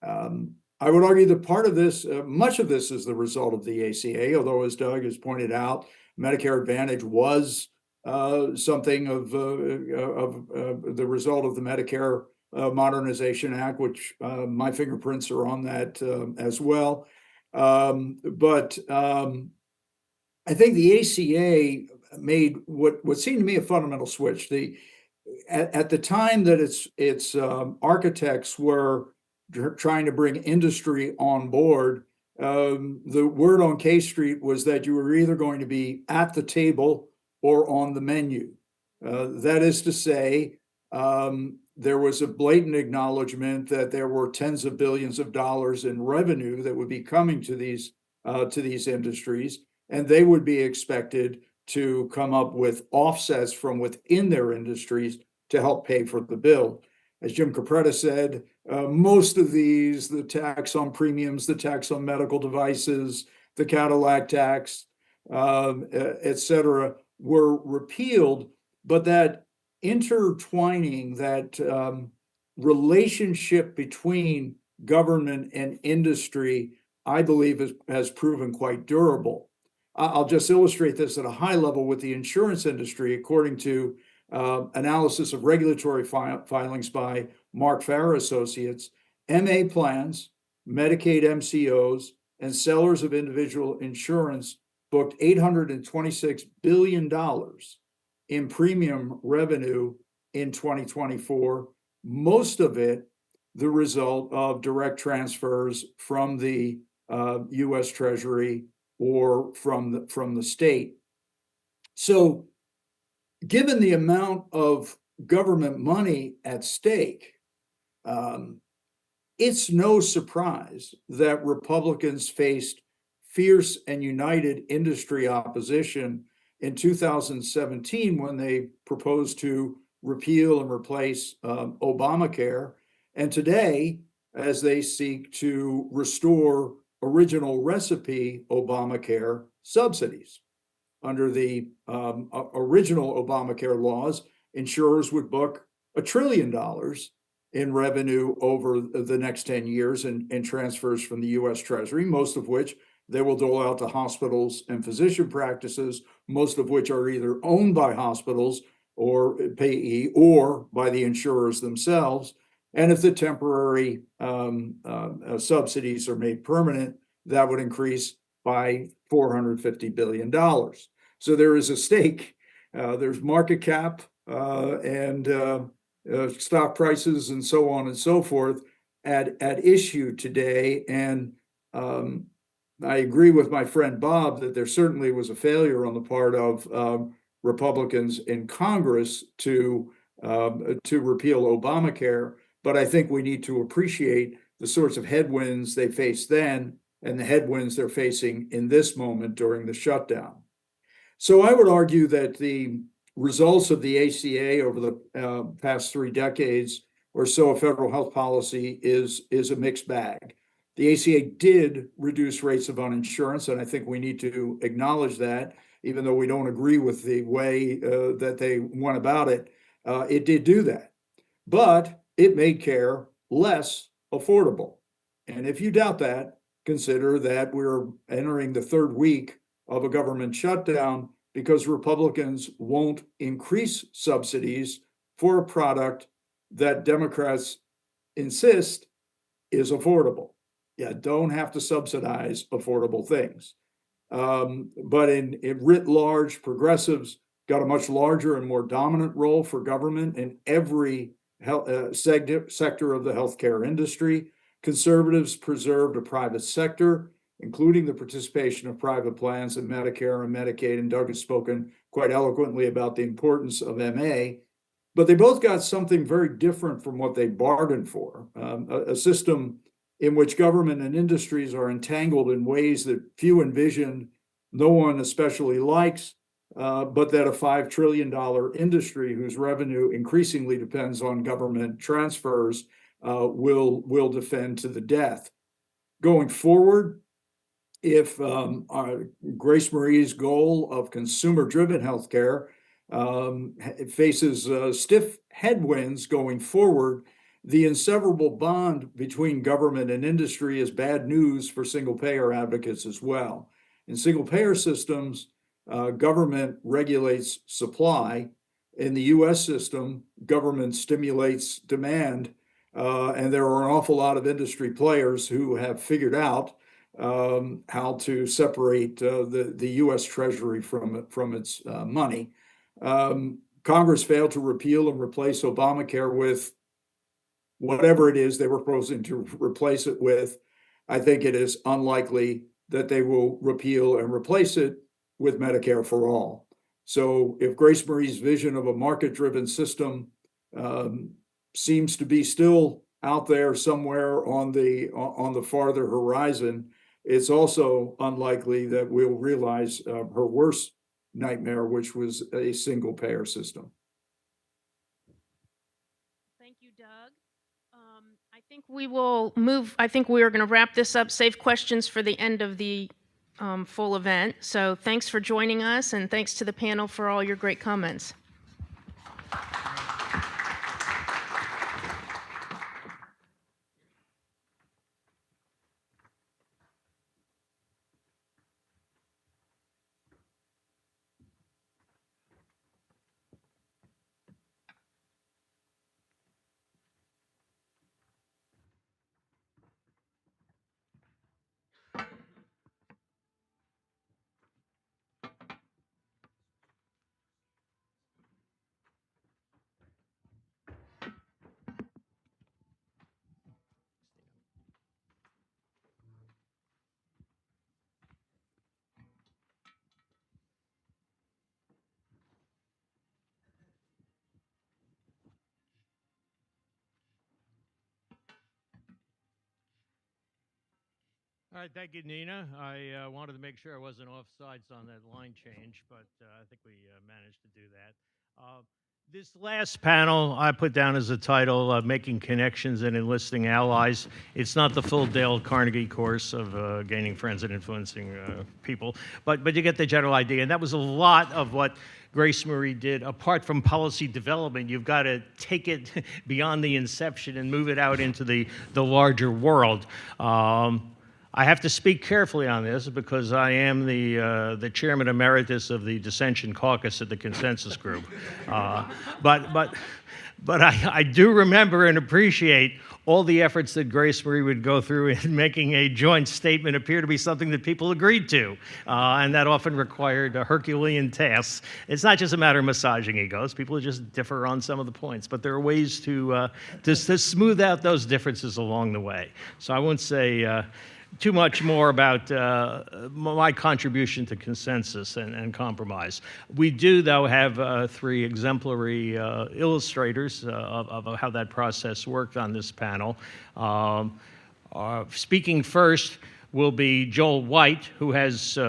I would argue that part of this, much of this is the result of the ACA, although as Doug has pointed out, Medicare Advantage was something of the result of the Medicare Modernization Act, which my fingerprints are on that as well. But I think the ACA made what seemed to me a fundamental switch. At the time that its architects were trying to bring industry on board, the word on K Street was that you were either going to be at the table or on the menu. That is to say, there was a blatant acknowledgement that there were tens of billions of dollars in revenue that would be coming to these industries, and they would be expected to come up with offsets from within their industries to help pay for the bill. As Jim Capretta said, most of these, the tax on premiums, the tax on medical devices, the Cadillac tax, et cetera, were repealed, but that intertwining, that relationship between government and industry, I believe has proven quite durable. I'll just illustrate this at a high level with the insurance industry. According to analysis of regulatory filings by Mark Farrer Associates, MA plans, Medicaid MCOs, and sellers of individual insurance booked $826 billion in premium revenue in 2024, most of it the result of direct transfers from the U.S. Treasury or from the state. So given the amount of government money at stake, it's no surprise that Republicans faced fierce and united industry opposition in 2017 when they proposed to repeal and replace Obamacare, and today as they seek to restore original recipe Obamacare subsidies. Under the original Obamacare laws, insurers would book $1 trillion in revenue over the next 10 years in transfers from the US Treasury, most of which they will dole out to hospitals and physician practices, most of which are either owned by hospitals or payee or by the insurers themselves. And if the temporary subsidies are made permanent, that would increase by $450 billion. So there is a stake. There's market cap and stock prices and so on and so forth at issue today. And I agree with my friend Bob that there certainly was a failure on the part of Republicans in Congress to repeal Obamacare. But I think we need to appreciate the sorts of headwinds they faced then and the headwinds they're facing in this moment during the shutdown. So I would argue that the results of the ACA over the past 3 decades or so of federal health policy is a mixed bag. The ACA did reduce rates of uninsurance, and I think we need to acknowledge that, even though we don't agree with the way that they went about it. It did do that, but it made care less affordable. And if you doubt that, consider that we're entering the 3rd week of a government shutdown because Republicans won't increase subsidies for a product that Democrats insist is affordable. Yeah, don't have to subsidize affordable things. But in writ large, progressives got a much larger and more dominant role for government in every sector of the healthcare industry. Conservatives preserved a private sector, including the participation of private plans in Medicare and Medicaid. And Doug has spoken quite eloquently about the importance of MA. But they both got something very different from what they bargained for, a system in which government and industries are entangled in ways that few envisioned, no one especially likes, but that a $5 trillion industry whose revenue increasingly depends on government transfers will defend to the death. Going forward, if Grace Marie's goal of consumer-driven healthcare faces stiff headwinds going forward, the inseparable bond between government and industry is bad news for single-payer advocates as well. In single-payer systems, government regulates supply. In the US system, government stimulates demand, and there are an awful lot of industry players who have figured out how to separate the US Treasury from its money. Congress failed to repeal and replace Obamacare with whatever it is they were proposing to replace it with. I think it is unlikely that they will repeal and replace it with Medicare for all. So if Grace Marie's vision of a market-driven system seems to be still out there somewhere on the farther horizon, it's also unlikely that we'll realize her worst nightmare, which was a single-payer system. Thank you, Doug. I think we are going to wrap this up, save questions for the end of the full event. So thanks for joining us, and thanks to the panel for all your great comments. All right, thank you, Nina. I wanted to make sure I wasn't off sides on that line change, but I think we managed to do that. This last panel I put down as a title, Making Connections and Enlisting Allies. It's not the full Dale Carnegie course of gaining friends and influencing people, but you get the general idea. And that was a lot of what Grace Marie did. Apart from policy development, you've got to take it beyond the inception and move it out into the larger world. I have to speak carefully on this because I am the chairman emeritus of the dissension caucus at the consensus group. But I do remember and appreciate all the efforts that Grace Marie would go through in making a joint statement appear to be something that people agreed to. And that often required Herculean tasks. It's not just a matter of massaging egos. People just differ on some of the points. But there are ways to smooth out those differences along the way. So I won't say too much more about my contribution to consensus and compromise. We do, though, have three exemplary illustrators of how that process worked on this panel. Speaking first will be Joel White, who has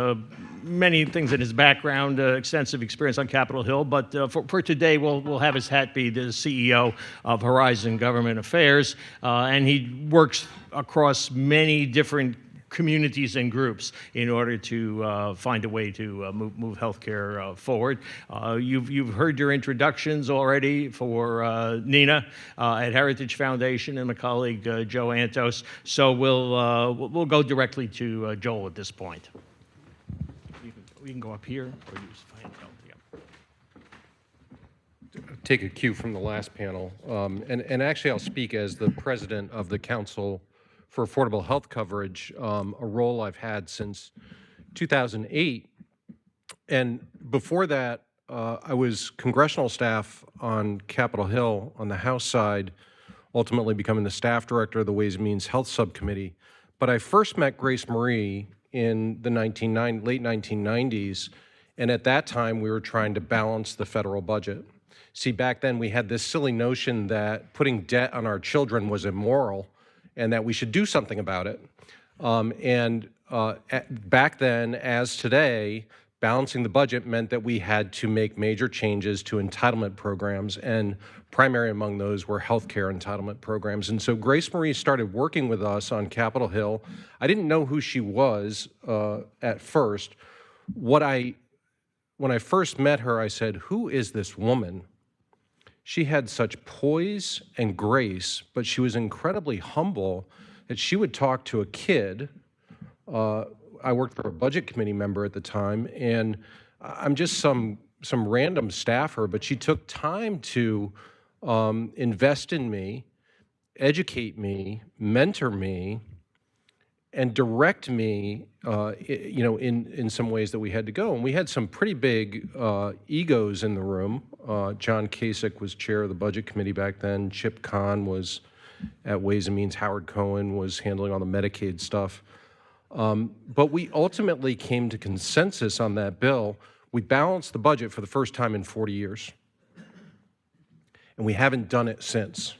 many things in his background, extensive experience on Capitol Hill, but for today, we'll have his hat be the CEO of Horizon Government Affairs, and he works across many different communities and groups in order to find a way to move healthcare forward. You've heard your introductions already for Nina at Heritage Foundation and my colleague Joe Antos. So we'll go directly to Joel at this point. We can go up here or use handheld. Yeah. Take a cue from the last panel. And actually, I'll speak as the president of the Council for Affordable Health Coverage, a role I've had since 2008. And before that, I was congressional staff on Capitol Hill on the House side, ultimately becoming the staff director of the Ways and Means Health Subcommittee. But I first met Grace Marie in the late 1990s, and at that time, we were trying to balance the federal budget. See, back then, we had this silly notion that putting debt on our children was immoral, and that we should do something about it. Back then, as today, balancing the budget meant that we had to make major changes to entitlement programs, and primary among those were healthcare entitlement programs. And so Grace Marie started working with us on Capitol Hill. I didn't know who she was at first. When I first met her, I said, "Who is this woman?" She had such poise and grace, but she was incredibly humble that she would talk to a kid. I worked for a budget committee member at the time, and I'm just some random staffer, but she took time to invest in me, educate me, mentor me, and direct me, in some ways that we had to go. And we had some pretty big egos in the room. John Kasich was chair of the budget committee back then. Chip Kahn was at Ways and Means. Howard Cohen was handling all the Medicaid stuff. But we ultimately came to consensus on that bill. We balanced the budget for the first time in 40 years. And we haven't done it since.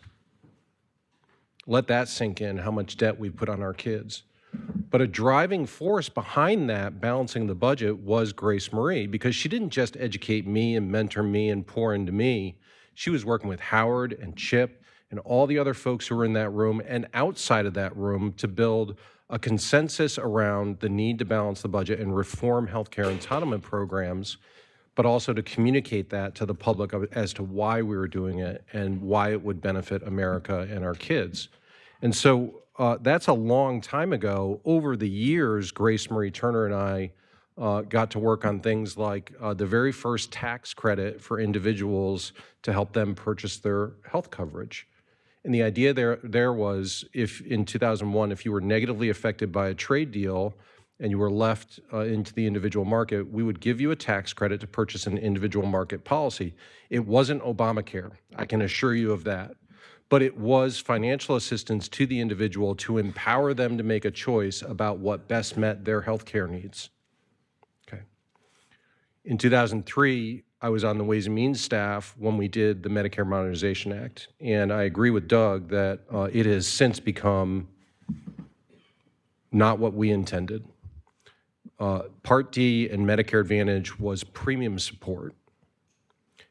Let that sink in, how much debt we put on our kids. But a driving force behind that balancing the budget was Grace Marie, because she didn't just educate me and mentor me and pour into me. She was working with Howard and Chip and all the other folks who were in that room and outside of that room to build a consensus around the need to balance the budget and reform healthcare entitlement programs, but also to communicate that to the public as to why we were doing it and why it would benefit America and our kids. And so that's a long time ago. Over the years, Grace Marie Turner and I got to work on things like the very first tax credit for individuals to help them purchase their health coverage. And the idea there was, if in 2001, if you were negatively affected by a trade deal and you were left into the individual market, we would give you a tax credit to purchase an individual market policy. It wasn't Obamacare, I can assure you of that. But it was financial assistance to the individual to empower them to make a choice about what best met their healthcare needs. Okay. In 2003, I was on the Ways and Means staff when we did the Medicare Modernization Act. And I agree with Doug that it has since become not what we intended. Part D and Medicare Advantage was premium support.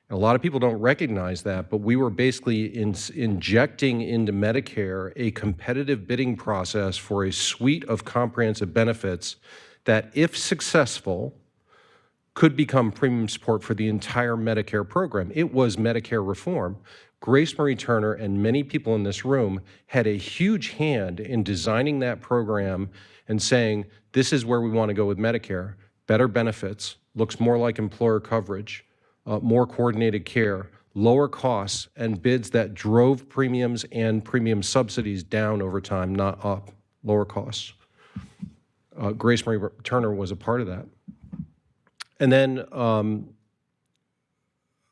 And a lot of people don't recognize that, but we were basically injecting into Medicare a competitive bidding process for a suite of comprehensive benefits that, if successful, could become premium support for the entire Medicare program. It was Medicare reform. Grace Marie Turner and many people in this room had a huge hand in designing that program and saying, this is where we want to go with Medicare. Better benefits, looks more like employer coverage, more coordinated care, lower costs, and bids that drove premiums and premium subsidies down over time, not up, lower costs. Grace Marie Turner was a part of that. And then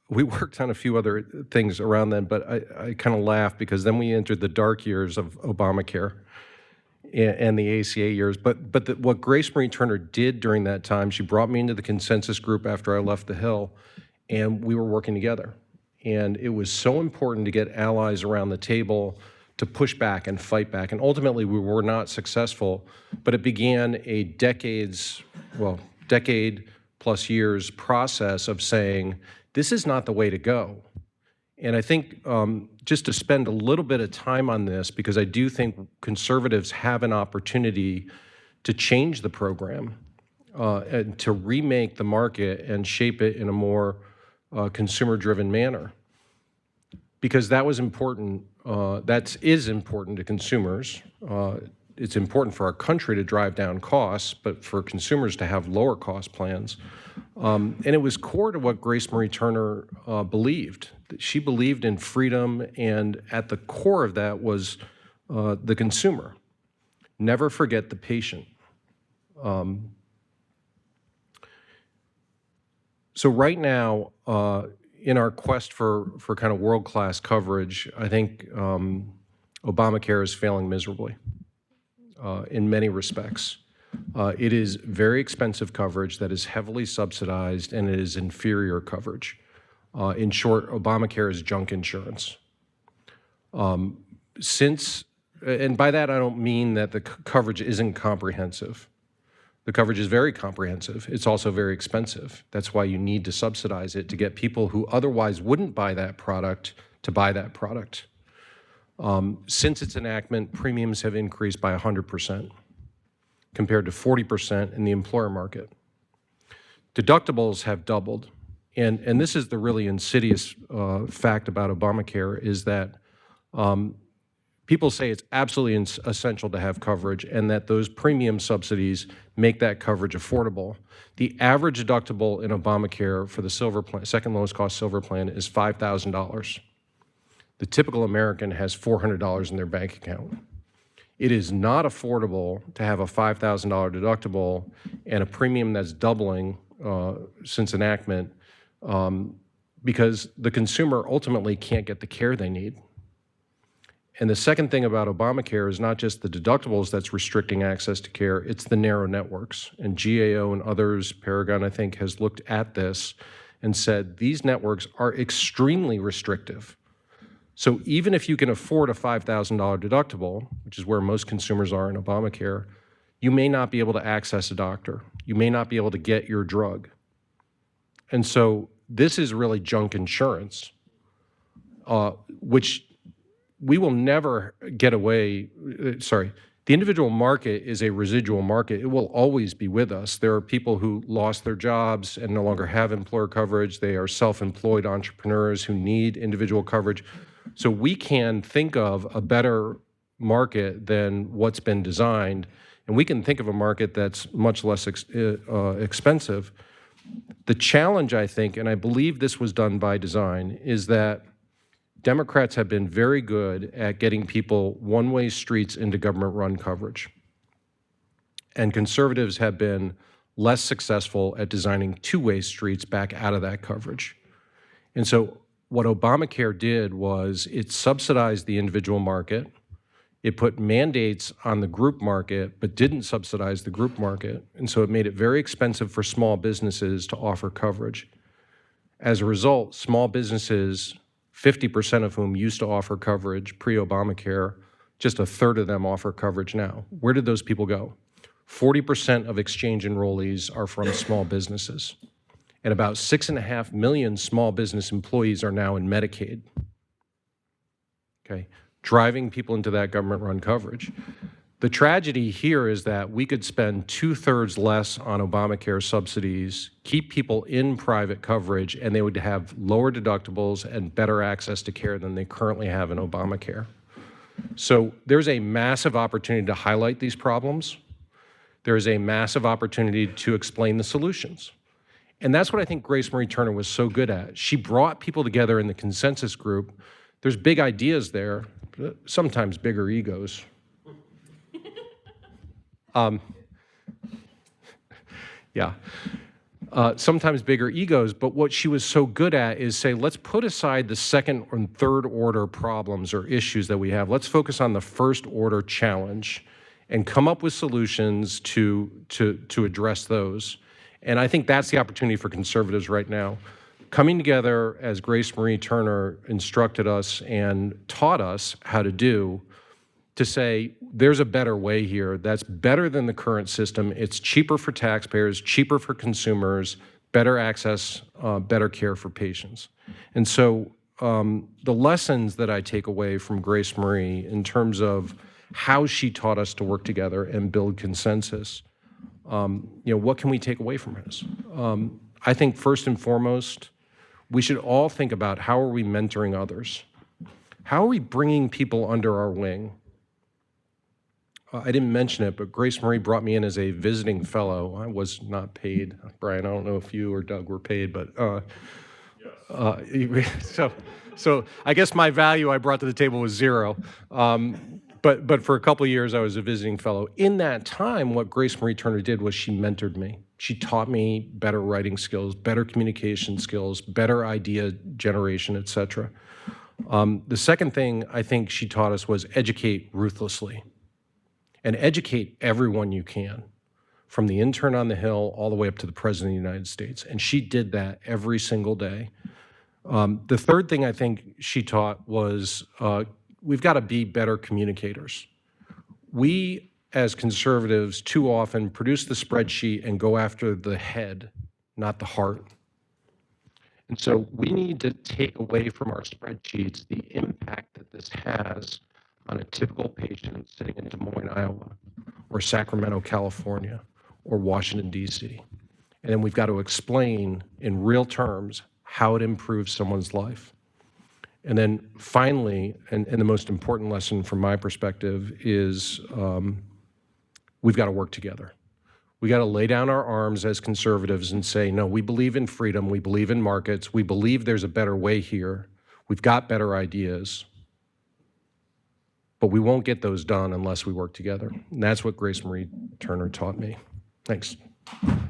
we worked on a few other things around then, but I kind of laugh because then we entered the dark years of Obamacare and the ACA years. But what Grace Marie Turner did during that time, she brought me into the consensus group after I left the Hill, and we were working together. And it was so important to get allies around the table to push back and fight back. And ultimately, we were not successful, but it began a decade plus years process of saying, this is not the way to go. And I think just to spend a little bit of time on this, because I do think conservatives have an opportunity to change the program and to remake the market and shape it in a more consumer-driven manner. Because that was important, that is important to consumers. It's important for our country to drive down costs, but for consumers to have lower cost plans. And it was core to what Grace Marie Turner believed. She believed in freedom, and at the core of that was the consumer. Never forget the patient. So right now, in our quest for kind of world-class coverage, I think Obamacare is failing miserably in many respects. It is very expensive coverage that is heavily subsidized, and it is inferior coverage. In short, Obamacare is junk insurance. And by that I don't mean that the coverage isn't comprehensive. The coverage is very comprehensive. It's also very expensive. That's why you need to subsidize it to get people who otherwise wouldn't buy that product to buy that product. Since its enactment, premiums have increased by 100%, compared to 40% in the employer market. Deductibles have doubled. And this is the really insidious fact about Obamacare, is that people say it's absolutely essential to have coverage, and that those premium subsidies make that coverage affordable. The average deductible in Obamacare for the silver plan, second lowest cost silver plan, is $5,000. The typical American has $400 in their bank account. It is not affordable to have a $5,000 deductible and a premium that's doubling since enactment, because the consumer ultimately can't get the care they need. And the second thing about Obamacare is not just the deductibles that's restricting access to care, it's the narrow networks. And GAO and others, Paragon, I think, has looked at this and said these networks are extremely restrictive. So even if you can afford a $5,000 deductible, which is where most consumers are in Obamacare, you may not be able to access a doctor. You may not be able to get your drug. And so this is really junk insurance, which we will never get away. The individual market is a residual market. It will always be with us. There are people who lost their jobs and no longer have employer coverage. They are self-employed entrepreneurs who need individual coverage. So we can think of a better market than what's been designed, and we can think of a market that's much less expensive. The challenge, I think, and I believe this was done by design, is that Democrats have been very good at getting people one-way streets into government-run coverage. And conservatives have been less successful at designing two-way streets back out of that coverage. And so what Obamacare did was it subsidized the individual market. It put mandates on the group market, but didn't subsidize the group market. And so it made it very expensive for small businesses to offer coverage. As a result, small businesses, 50% of whom used to offer coverage pre-Obamacare, Just a third of them offer coverage now. Where did those people go? 40% of exchange enrollees are from small businesses, and about 6.5 million small business employees are now in Medicaid. Okay, driving people into that government-run coverage. The tragedy here is that we could spend 2/3 less on Obamacare subsidies, keep people in private coverage, and they would have lower deductibles and better access to care than they currently have in Obamacare. So there's a massive opportunity to highlight these problems. There is a massive opportunity to explain the solutions. And that's what I think Grace Marie Turner was so good at. She brought people together in the consensus group. There's big ideas there, sometimes bigger egos. Sometimes bigger egos, but what she was so good at is say, let's put aside the second and third order problems or issues that we have. Let's focus on the first order challenge and come up with solutions to address those. And I think that's the opportunity for conservatives right now. Coming together, as Grace Marie Turner instructed us and taught us how to do, to say, there's a better way here that's better than the current system. It's cheaper for taxpayers, cheaper for consumers, better access, better care for patients. And so the lessons that I take away from Grace Marie in terms of how she taught us to work together and build consensus, what can we take away from this? I think first and foremost, we should all think about how are we mentoring others? How are we bringing people under our wing? I didn't mention it, but Grace Marie brought me in as a visiting fellow. I was not paid. Brian, I don't know if you or Doug were paid, but so I guess my value I brought to the table was zero. But for a couple of years, I was a visiting fellow. In that time, what Grace Marie Turner did was she mentored me. She taught me better writing skills, better communication skills, better idea generation, et cetera. The second thing I think she taught us was educate ruthlessly. And educate everyone you can, from the intern on the Hill all the way up to the President of the United States. And she did that every single day. The third thing I think she taught was we've got to be better communicators. We, as conservatives, too often produce the spreadsheet and go after the head, not the heart. And so we need to take away from our spreadsheets the impact that this has on a typical patient sitting in Des Moines, Iowa, or Sacramento, California, or Washington, D.C. And then we've got to explain in real terms how it improves someone's life. And then finally, and the most important lesson from my perspective is we've got to work together. We got to lay down our arms as conservatives and say, no, we believe in freedom, we believe in markets, we believe there's a better way here, we've got better ideas. But we won't get those done unless we work together. And that's what Grace Marie Turner taught me. Thanks. I'm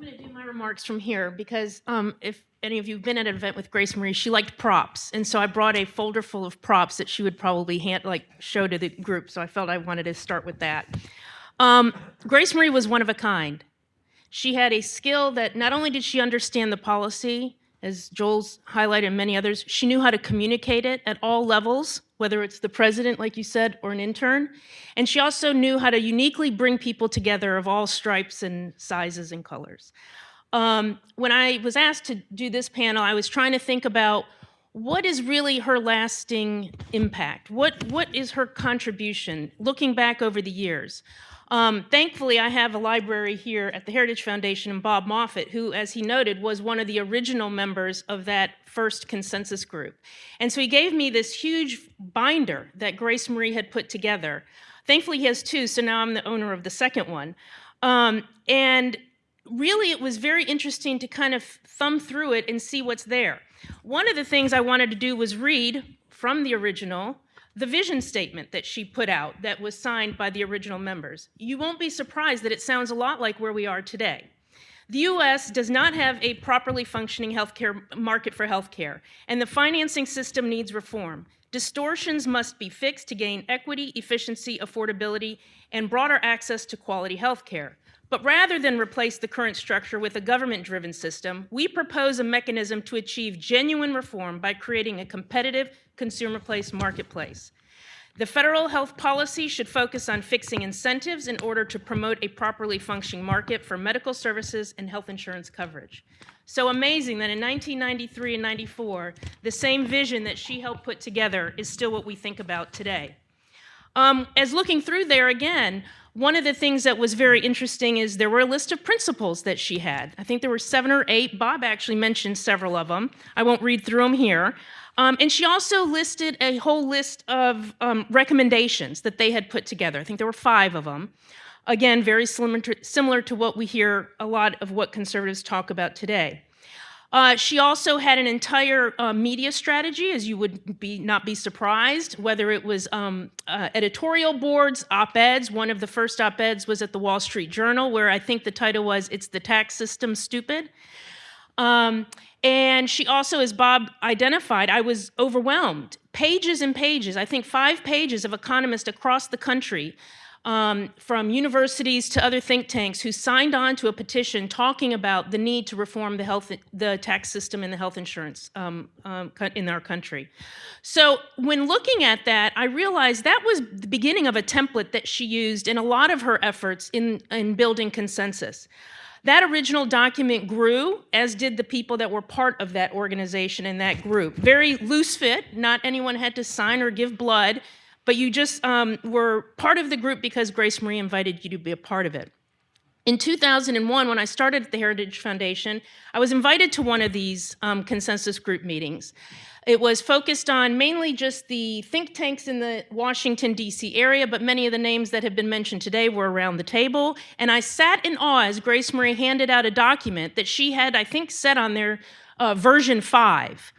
going to do my remarks from here because if any of you have been at an event with Grace Marie, she liked props. And so I brought a folder full of props that she would probably show to the group. So I felt I wanted to start with that. Grace Marie was one of a kind. She had a skill that not only did she understand the policy, as Joel's highlighted and many others, she knew how to communicate it at all levels, whether it's the president, like you said, or an intern. And she also knew how to uniquely bring people together of all stripes and sizes and colors. When I was asked to do this panel, I was trying to think about what is really her lasting impact? What is her contribution, looking back over the years? Thankfully, I have a library here at the Heritage Foundation and Bob Moffett, who, as he noted, was one of the original members of that first consensus group. And so he gave me this huge binder that Grace Marie had put together. Thankfully, he has two, so now I'm the owner of the second one. And really, it was very interesting to kind of thumb through it and see what's there. One of the things I wanted to do was read from the original the vision statement that she put out that was signed by the original members. You won't be surprised that it sounds a lot like where we are today. The U.S. does not have a properly functioning healthcare market for healthcare, and the financing system needs reform. Distortions must be fixed to gain equity, efficiency, affordability, and broader access to quality healthcare. But rather than replace the current structure with a government-driven system, we propose a mechanism to achieve genuine reform by creating a competitive consumer-placed marketplace. The federal health policy should focus on fixing incentives in order to promote a properly functioning market for medical services and health insurance coverage. So amazing that in 1993 and 94, the same vision that she helped put together is still what we think about today. As looking through there again, one of the things that was very interesting is there were a list of principles that she had. I think there were 7 or 8. Bob actually mentioned several of them. I won't read through them here. And she also listed a whole list of recommendations that they had put together. I think there were 5 of them. Again, very similar to what we hear a lot of what conservatives talk about today. She also had an entire media strategy, as you would not be surprised, whether it was editorial boards, op-eds. One of the first op-eds was at the Wall Street Journal, where I think the title was, "It's the Tax System Stupid?" And she also, as Bob identified, I was overwhelmed. Pages and pages, I think 5 pages of economists across the country, from universities to other think tanks, who signed on to a petition talking about the need to reform the tax system and the health insurance in our country. So when looking at that, I realized that was the beginning of a template that she used in a lot of her efforts in building consensus. That original document grew, as did the people that were part of that organization and that group. Very loose fit, not anyone had to sign or give blood, but you just were part of the group because Grace Marie invited you to be a part of it. In 2001, when I started at the Heritage Foundation, I was invited to one of these consensus group meetings. It was focused on mainly just the think tanks in the Washington, D.C. area, but many of the names that have been mentioned today were around the table. And I sat in awe as Grace Marie handed out a document that she had, I think, set on there version 5.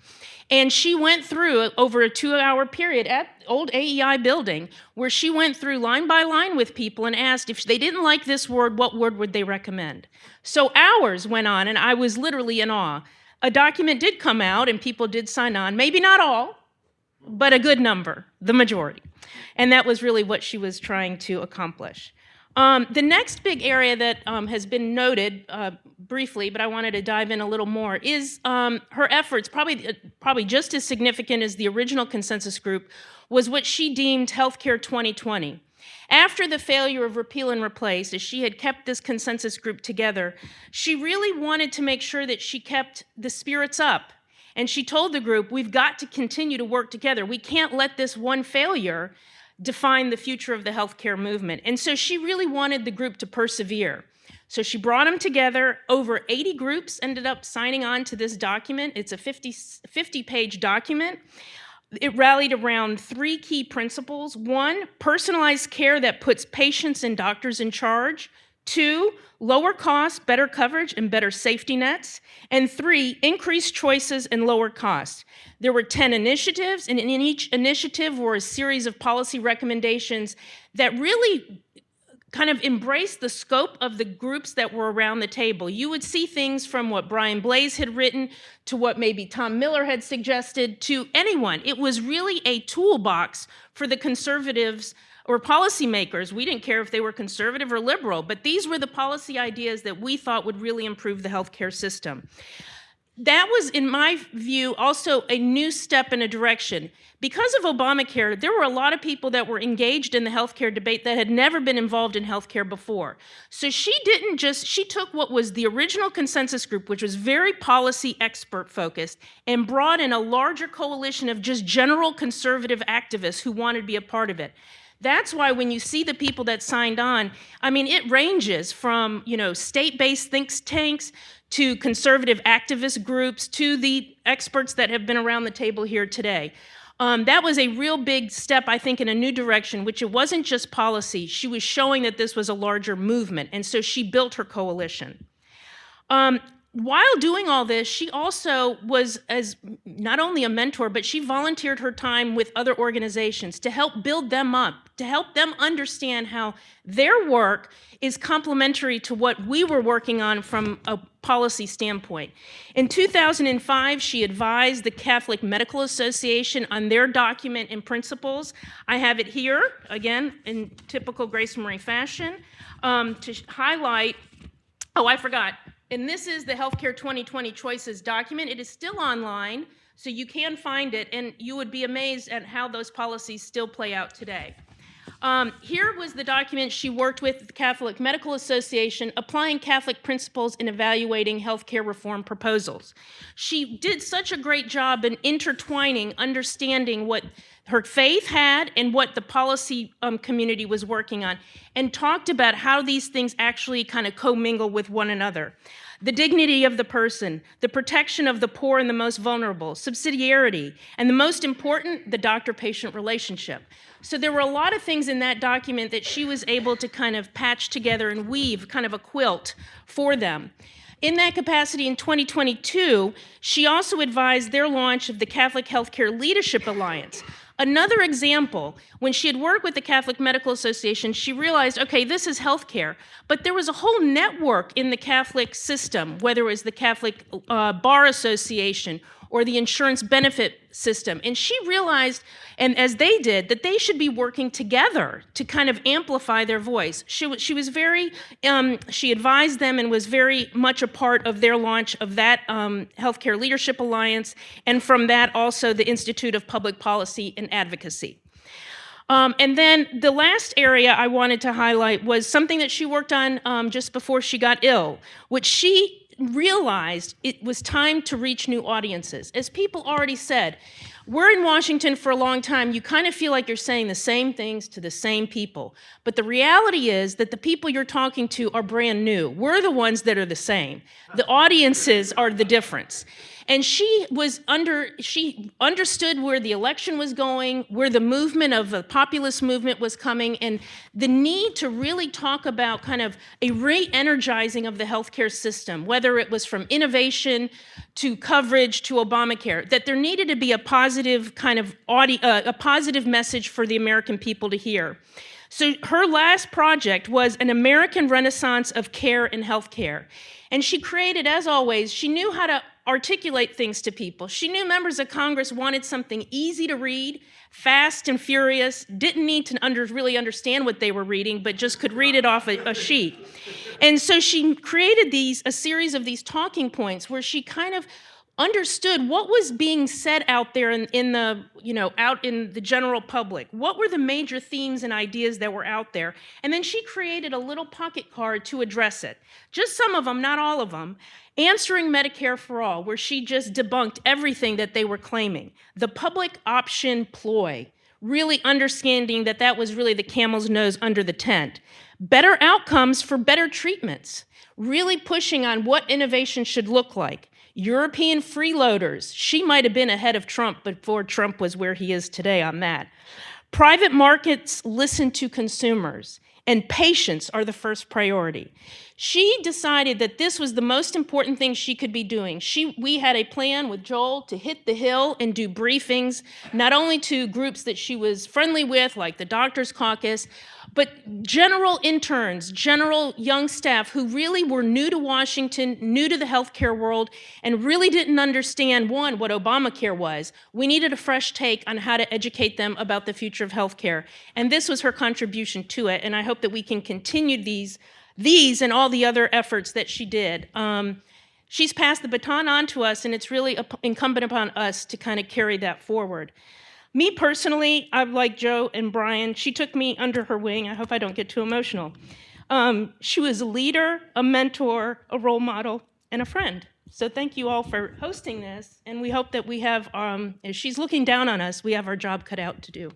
And she went through over a 2-hour period at old AEI building, where she went through line by line with people and asked if they didn't like this word, what word would they recommend? So hours went on, and I was literally in awe. A document did come out, and people did sign on, maybe not all, but a good number, the majority. And that was really what she was trying to accomplish. The next big area that has been noted briefly, but I wanted to dive in a little more, is her efforts, probably just as significant as the original consensus group, was what she deemed Healthcare 2020. After the failure of repeal and replace, as she had kept this consensus group together, she really wanted to make sure that she kept the spirits up. And she told the group, we've got to continue to work together. We can't let this one failure define the future of the healthcare movement. And so she really wanted the group to persevere. So she brought them together. Over 80 groups ended up signing on to this document. It's a 50-page document. It rallied around 3 key principles. 1, personalized care that puts patients and doctors in charge. 2, lower costs, better coverage, and better safety nets. And 3, increased choices and lower costs. There were 10 initiatives, and in each initiative were a series of policy recommendations that really kind of embraced the scope of the groups that were around the table. You would see things from what Brian Blaze had written to what maybe Tom Miller had suggested to anyone. It was really a toolbox for the conservatives or policymakers. We didn't care if they were conservative or liberal, but these were the policy ideas that we thought would really improve the healthcare system. That was, in my view, also a new step in a direction. Because of Obamacare, there were a lot of people that were engaged in the healthcare debate that had never been involved in healthcare before. So she took what was the original consensus group, which was very policy expert focused, and brought in a larger coalition of just general conservative activists who wanted to be a part of it. That's why when you see the people that signed on, I mean, it ranges from, state-based think tanks to conservative activist groups to the experts that have been around the table here today. That was a real big step, I think, in a new direction, which it wasn't just policy. She was showing that this was a larger movement, and so she built her coalition. while doing all this, she also was as not only a mentor, but she volunteered her time with other organizations to help build them up, to help them understand how their work is complementary to what we were working on from a policy standpoint. In 2005, she advised the Catholic Medical Association on their document and principles. I have it here, again, in typical Grace Marie fashion, to highlight. Oh, I forgot. And this is the Healthcare 2020 Choices document. It is still online, so you can find it, and you would be amazed at how those policies still play out today. Here was the document she worked with the Catholic Medical Association, applying Catholic principles in evaluating healthcare reform proposals. She did such a great job in intertwining, understanding what her faith had and what the policy community was working on, and talked about how these things actually kind of commingle with one another. The dignity of the person, the protection of the poor and the most vulnerable, subsidiarity, and the most important, the doctor-patient relationship. So there were a lot of things in that document that she was able to kind of patch together and weave kind of a quilt for them. In that capacity in 2022, she also advised their launch of the Catholic Healthcare Leadership Alliance. Another example, when she had worked with the Catholic Medical Association, she realized, okay, this is healthcare, but there was a whole network in the Catholic system, whether it was the Catholic Bar Association or the insurance benefit system. And she realized, and as they did, that they should be working together to kind of amplify their voice. She was very, she advised them and was very much a part of their launch of that Healthcare Leadership Alliance, and from that also the Institute of Public Policy and Advocacy. And then the last area I wanted to highlight was something that she worked on just before she got ill, which she realized it was time to reach new audiences. As people already said, we're in Washington for a long time. You kind of feel like you're saying the same things to the same people. But the reality is that the people you're talking to are brand new. We're the ones that are the same. The audiences are the difference. And she understood where the election was going, where the movement of the populist movement was coming, and the need to really talk about kind of a re-energizing of the healthcare system, whether it was from innovation to coverage to Obamacare, that there needed to be a positive kind of a positive message for the American people to hear. So her last project was an American Renaissance of Care and Healthcare. And she created, as always, she knew how to articulate things to people. She knew members of Congress wanted something easy to read, fast and furious, didn't need to really understand what they were reading, but just could read it off a sheet. And so she created a series of these talking points where she kind of understood what was being said out there out in the general public. What were the major themes and ideas that were out there? And then she created a little pocket card to address it. Just some of them, not all of them. Answering Medicare for All, where she just debunked everything that they were claiming. The public option ploy, really understanding that that was really the camel's nose under the tent. Better outcomes for better treatments, really pushing on what innovation should look like. European freeloaders, she might have been ahead of Trump before Trump was where he is today on that. Private markets listen to consumers, and patients are the first priority. She decided that this was the most important thing she could be doing. We had a plan with Joel to hit the Hill and do briefings, not only to groups that she was friendly with, like the Doctors Caucus, but general interns, general young staff who really were new to Washington, new to the healthcare world, and really didn't understand, one, what Obamacare was. We needed a fresh take on how to educate them about the future of healthcare. And this was her contribution to it, and I hope that we can continue these and all the other efforts that she did. She's passed the baton on to us, and it's really incumbent upon us to kind of carry that forward. Me personally, I'm like Joe and Brian. She took me under her wing. I hope I don't get too emotional. She was a leader, a mentor, a role model, and a friend. So thank you all for hosting this, and we hope that we have, if she's looking down on us, we have our job cut out to do.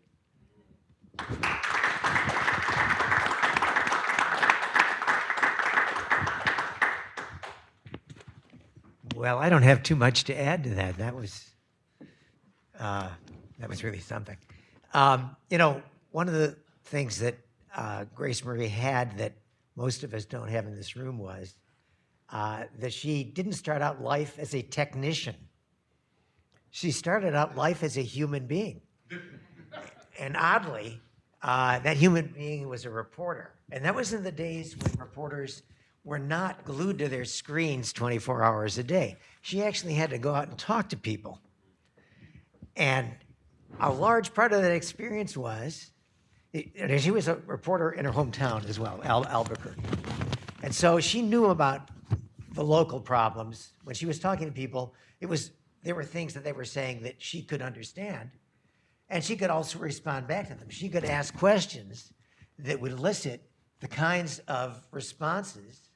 Well, I don't have too much to add to that. That was really something. One of the things that Grace Marie had that most of us don't have in this room was that she didn't start out life as a technician. She started out life as a human being. And oddly, that human being was a reporter. And that was in the days when reporters were not glued to their screens 24 hours a day. She actually had to go out and talk to people. And a large part of that experience was, and she was a reporter in her hometown as well, Albuquerque. And so she knew about the local problems. When she was talking to people, there were things that they were saying that she could understand. And she could also respond back to them. She could ask questions that would elicit the kinds of responses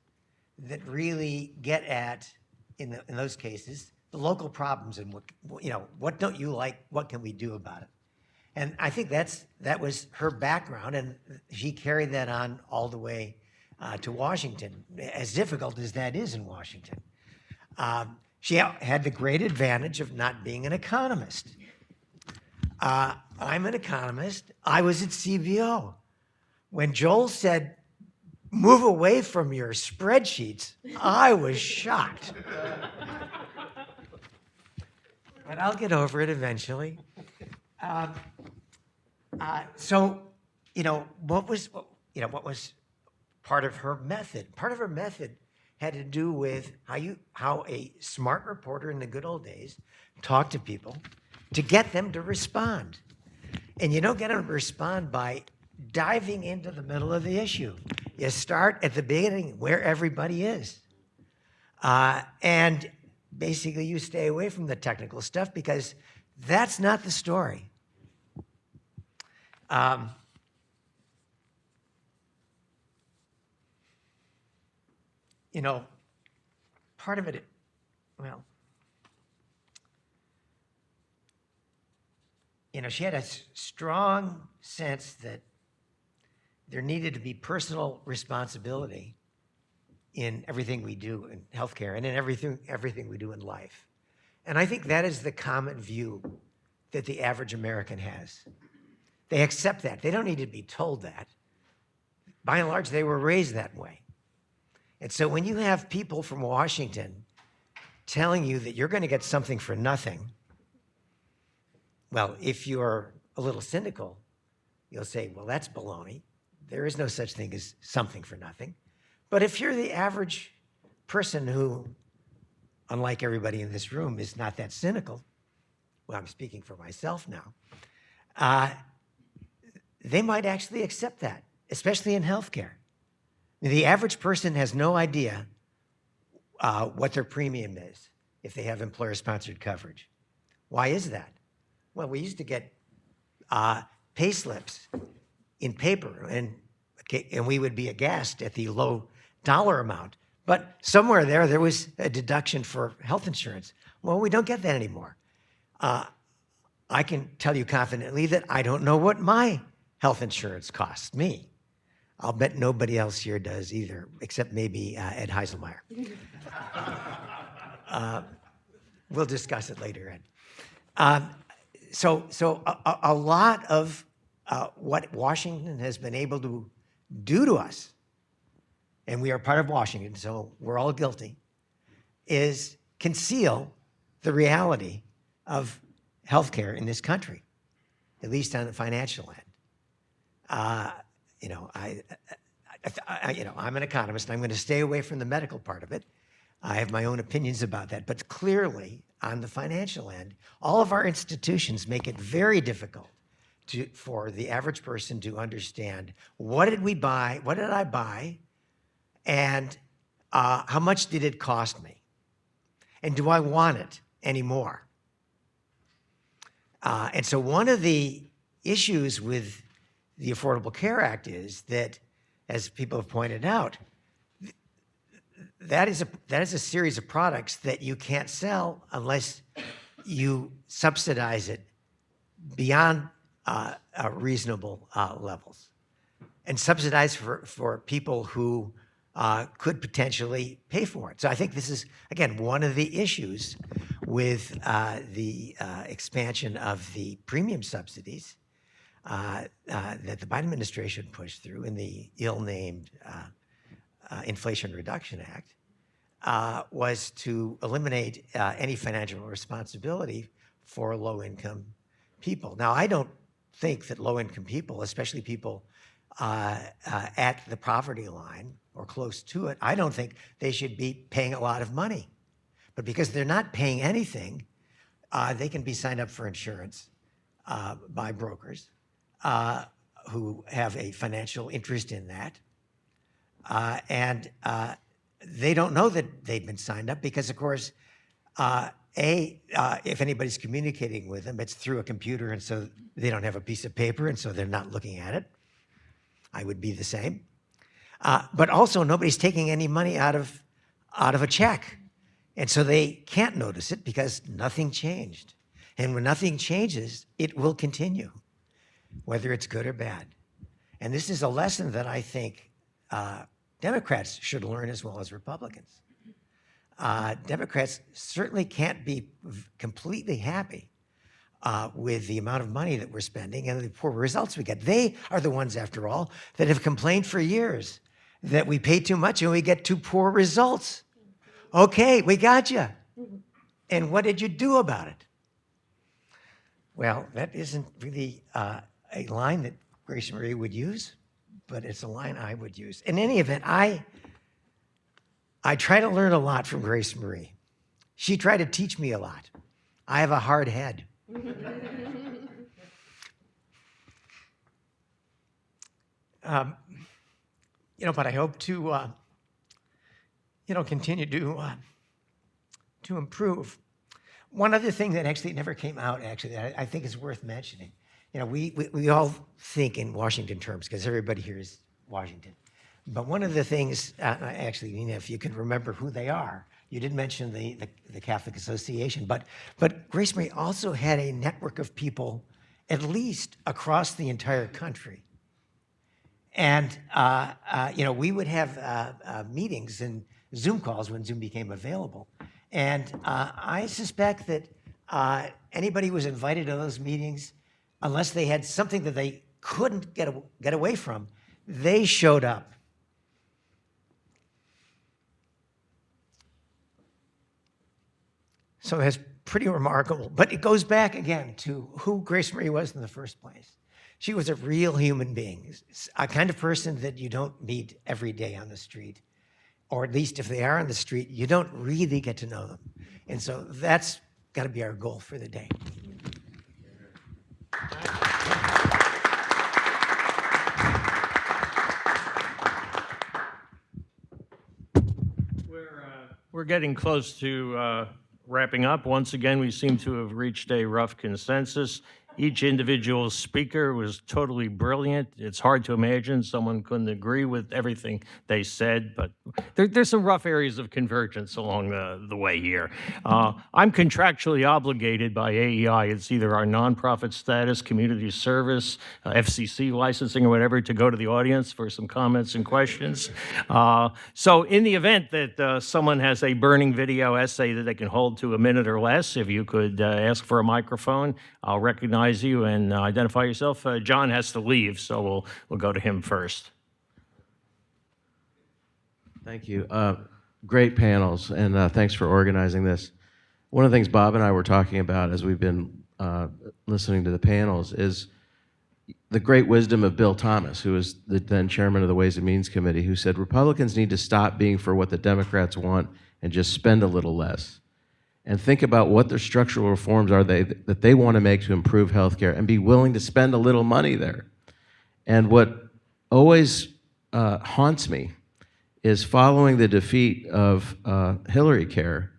that really get at, in those cases, the local problems and what don't you like? What can we do about it? And I think that was her background, and she carried that on all the way to Washington, as difficult as that is in Washington. She had the great advantage of not being an economist. I'm an economist. I was at CBO. When Joel said, "Move away from your spreadsheets," I was shocked. But I'll get over it eventually. So, what was part of her method? Part of her method had to do with how a smart reporter in the good old days talked to people to get them to respond. And you don't get them to respond by diving into the middle of the issue. You start at the beginning where everybody is. And basically you stay away from the technical stuff because that's not the story. Part of it, she had a strong sense that there needed to be personal responsibility in everything we do in healthcare and in everything we do in life. And I think that is the common view that the average American has. They accept that. They don't need to be told that. By and large, they were raised that way. And so when you have people from Washington telling you that you're going to get something for nothing, well, if you're a little cynical, you'll say, well, that's baloney. There is no such thing as something for nothing. But if you're the average person who, unlike everybody in this room, is not that cynical, well, I'm speaking for myself now, they might actually accept that, especially in healthcare. The average person has no idea what their premium is if they have employer-sponsored coverage. Why is that? Well, we used to get pay slips in paper, and we would be aghast at the low dollar amount. But somewhere there was a deduction for health insurance. Well, we don't get that anymore. I can tell you confidently that I don't know what my health insurance costs me. I'll bet nobody else here does either, except maybe Ed Heiselmeyer. We'll discuss it later, Ed. So a lot of what Washington has been able to do to us, and we are part of Washington, so we're all guilty, is conceal the reality of healthcare in this country, at least on the financial end. I'm an economist, and I'm going to stay away from the medical part of it. I have my own opinions about that, but clearly on the financial end, all of our institutions make it very difficult for the average person to understand what did we buy, what did I buy, and how much did it cost me? And do I want it anymore? And so one of the issues with the Affordable Care Act is that, as people have pointed out, that is a series of products that you can't sell unless you subsidize it beyond reasonable levels, and subsidize for people who could potentially pay for it. So I think this is, again, one of the issues with the expansion of the premium subsidies that the Biden administration pushed through in the ill-named Inflation Reduction Act. was to eliminate any financial responsibility for low-income people. Now, I don't think that low-income people, especially people at the poverty line or close to it, I don't think they should be paying a lot of money. But because they're not paying anything, they can be signed up for insurance by brokers who have a financial interest in that. And they don't know that they've been signed up because, of course, if anybody's communicating with them, it's through a computer, and so they don't have a piece of paper, and so they're not looking at it. I would be the same. But also, nobody's taking any money out of a check. And so they can't notice it because nothing changed. And when nothing changes, it will continue, whether it's good or bad. And this is a lesson that I think Democrats should learn as well as Republicans. Democrats certainly can't be completely happy with the amount of money that we're spending and the poor results we get. They are the ones, after all, that have complained for years that we pay too much and we get too poor results. Okay, we got you. And what did you do about it? Well, that isn't really a line that Grace Marie would use, but it's a line I would use. In any event, I try to learn a lot from Grace Marie. She tried to teach me a lot. I have a hard head. But I hope to, continue to improve. One other thing that actually never came out, that I think is worth mentioning. We all think in Washington terms because everybody here is Washington. But one of the things, if you can remember who they are, you did mention the Catholic Association, but Grace Marie also had a network of people, at least across the entire country. And, we would have meetings and Zoom calls when Zoom became available. And I suspect that anybody who was invited to those meetings, unless they had something that they couldn't get away from, they showed up. So that's pretty remarkable. But it goes back again to who Grace Marie was in the first place. She was a real human being, a kind of person that you don't meet every day on the street. Or at least if they are on the street, you don't really get to know them. And so that's got to be our goal for the day. We're getting close to wrapping up. Once again, we seem to have reached a rough consensus. Each individual speaker was totally brilliant. It's hard to imagine someone couldn't agree with everything they said, but there's some rough areas of convergence along the way here. I'm contractually obligated by AEI. It's either our nonprofit status, community service, FCC licensing, or whatever, to go to the audience for some comments and questions. So in the event that someone has a burning video essay that they can hold to a minute or less, if you could ask for a microphone, I'll recognize you and identify yourself. John has to leave, so we'll go to him first. Thank you. Great panels, and thanks for organizing this. One of the things Bob and I were talking about as we've been listening to the panels is the great wisdom of Bill Thomas, who was the then chairman of the Ways and Means Committee, who said Republicans need to stop being for what the Democrats want and just spend a little less. And think about what their structural reforms are that they want to make to improve healthcare and be willing to spend a little money there. And what always haunts me is following the defeat of Hillary Care,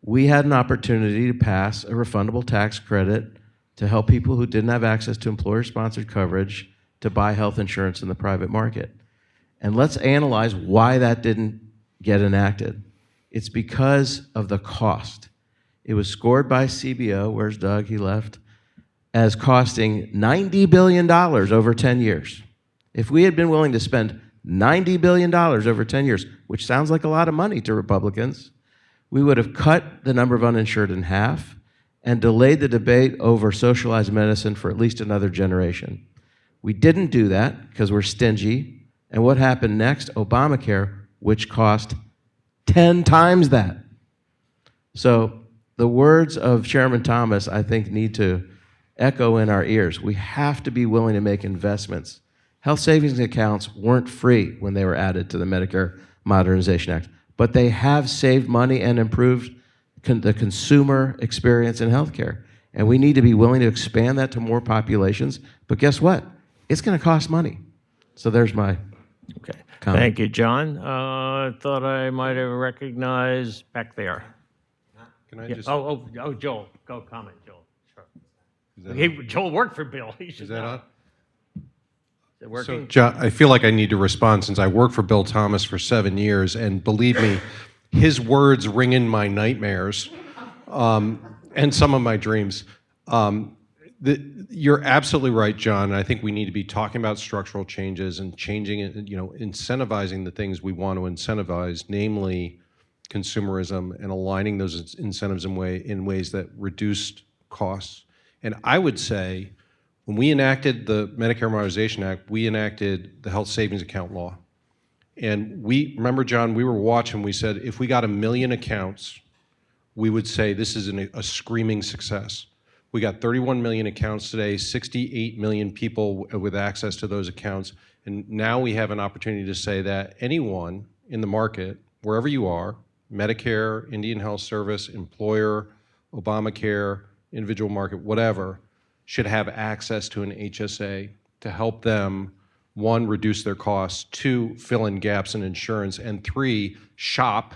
we had an opportunity to pass a refundable tax credit to help people who didn't have access to employer-sponsored coverage to buy health insurance in the private market. And let's analyze why that didn't get enacted. It's because of the cost. It was scored by CBO, where's Doug, he left, as costing $90 billion over 10 years. If we had been willing to spend $90 billion over 10 years, which sounds like a lot of money to Republicans, we would have cut the number of uninsured in half and delayed the debate over socialized medicine for at least another generation. We didn't do that because we're stingy. And what happened next? Obamacare, which cost 10 times that. So the words of Chairman Thomas, I think, need to echo in our ears. We have to be willing to make investments. Health savings accounts weren't free when they were added to the Medicare Modernization Act, but they have saved money and improved the consumer experience in healthcare. And we need to be willing to expand that to more populations. But guess what? It's going to cost money. So there's my Okay. comment. Thank you, John. I thought I might have recognized back there. Can I Yeah. just, Oh, Joel. Go comment, Joel. Sure. is that on? Joel worked for Bill. He should Is that know. on? Is it So, working? John, I feel like I need to respond since I worked for Bill Thomas for 7 years, and believe me, his words ring in my nightmares and some of my dreams. You're absolutely right, John. And I think we need to be talking about structural changes and changing it, incentivizing the things we want to incentivize, namely consumerism, and aligning those incentives in ways that reduced costs. And I would say, when we enacted the Medicare Modernization Act, we enacted the health savings account law. And remember, John, we were watching, we said, if we got 1 million accounts, we would say this is a screaming success. We got 31 million accounts today, 68 million people with access to those accounts. And now we have an opportunity to say that anyone in the market, wherever you are, Medicare, Indian Health Service, employer, Obamacare, individual market, whatever, should have access to an HSA to help them, 1, reduce their costs, 2, fill in gaps in insurance, and 3, shop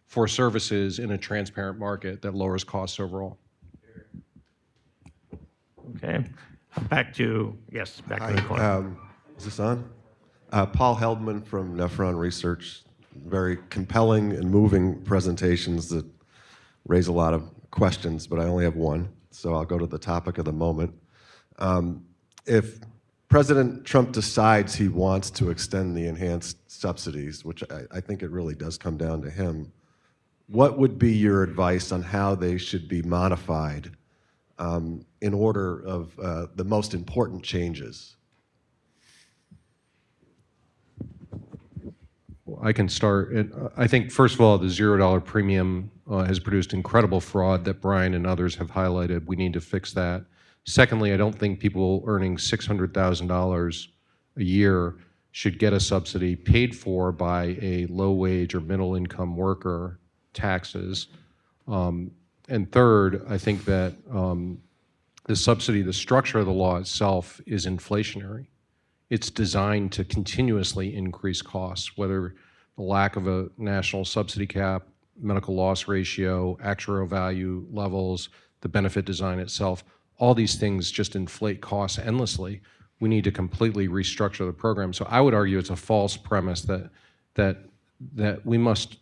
for services in a transparent market that lowers costs overall. Okay. Back to the corner. Hi, is this on? Paul Heldman from Nephron Research. Very compelling and moving presentations that raise a lot of questions, but I only have one, so I'll go to the topic of the moment. If President Trump decides he wants to extend the enhanced subsidies, which I think it really does come down to him, what would be your advice on how they should be modified in order of the most important changes? Well, I can start. I think, first of all, the $0 premium has produced incredible fraud that Brian and others have highlighted. We need to fix that. Secondly, I don't think people earning $600,000 a year should get a subsidy paid for by a low-wage or middle-income worker, taxes. And third, I think that the subsidy, the structure of the law itself is inflationary. It's designed to continuously increase costs, whether the lack of a national subsidy cap, medical loss ratio, actuarial value levels, the benefit design itself, all these things just inflate costs endlessly. We need to completely restructure the program. So I would argue it's a false premise that we must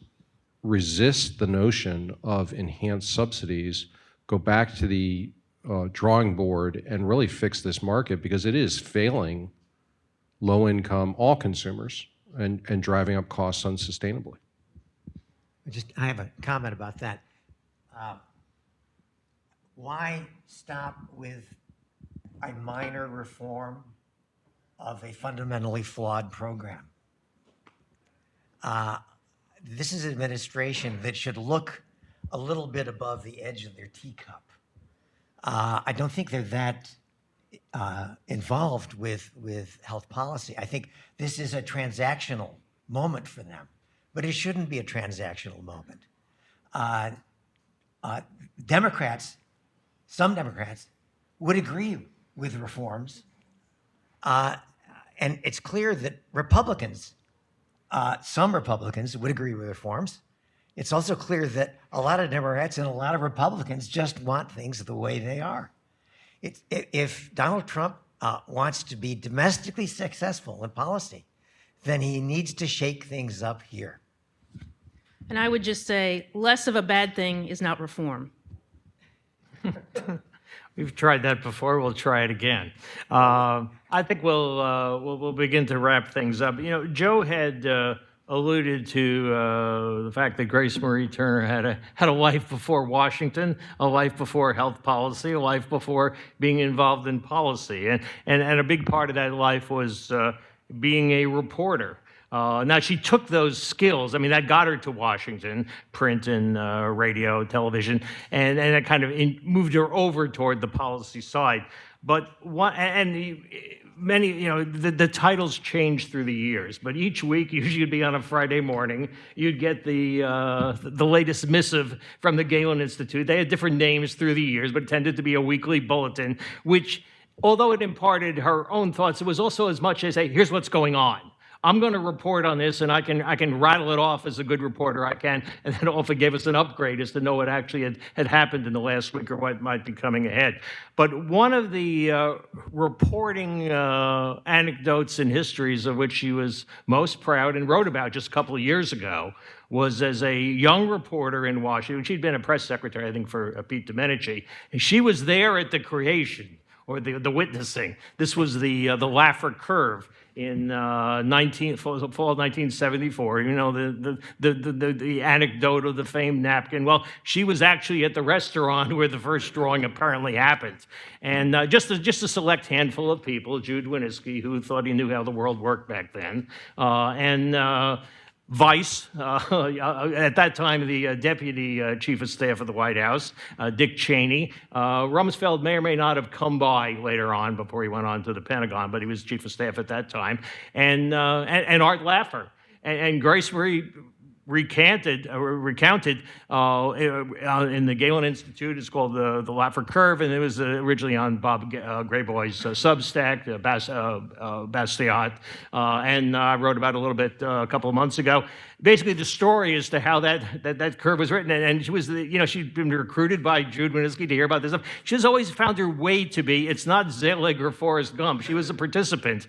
resist the notion of enhanced subsidies, go back to the drawing board and really fix this market, because it is failing low income, all consumers, and driving up costs unsustainably. I have a comment about that. Why stop with a minor reform of a fundamentally flawed program? This is an administration that should look a little bit above the edge of their teacup. I don't think they're that involved with health policy. I think this is a transactional moment for them, but it shouldn't be a transactional moment. Some Democrats would agree with reforms, and it's clear that some Republicans would agree with reforms. It's also clear that a lot of Democrats and a lot of Republicans just want things the way they are. If Donald Trump wants to be domestically successful in policy, then he needs to shake things up here. And I would just say, less of a bad thing is not reform. We've tried that before. We'll try it again. I think we'll begin to wrap things up. You know, Joe had alluded to the fact that Grace Marie Turner had a life before Washington, a life before health policy, a life before being involved in policy, and a big part of that life was being a reporter. Now, she took those skills. I mean, that got her to Washington, print and radio, television, and that kind of moved her over toward the policy side. But many, the titles changed through the years. But each week, usually you'd be on a Friday morning, you'd get the latest missive from the Galen Institute. They had different names through the years, but it tended to be a weekly bulletin, which, although it imparted her own thoughts, it was also as much as, hey, here's what's going on. I'm going to report on this, and I can rattle it off as a good reporter I can, and that often gave us an upgrade as to know what actually had happened in the last week or what might be coming ahead. But one of the reporting anecdotes and histories of which she was most proud and wrote about just a couple of years ago was as a young reporter in Washington. She'd been a press secretary, I think, for Pete Domenici, and she was there at the creation or the witnessing. This was the Laffer curve in fall of 1974. You know, the anecdote of the famed napkin. Well, she was actually at the restaurant where the first drawing apparently happened. And just a select handful of people, Jude Winniski, who thought he knew how the world worked back then, and Vice, at that time, the deputy chief of staff of the White House, Dick Cheney. Rumsfeld may or may not have come by later on before he went on to the Pentagon, but he was chief of staff at that time. And Art Laffer. And Grace Marie recounted in the Galen Institute. It's called the Laffer Curve, and it was originally on Bob Grayboy's Substack, Bastiat, and I wrote about it a little bit a couple of months ago. Basically, the story as to how that curve was written, and she was, she'd been recruited by Jude Winniski to hear about this stuff. She's always found her way to be. It's not Zelig or Forrest Gump. She was a participant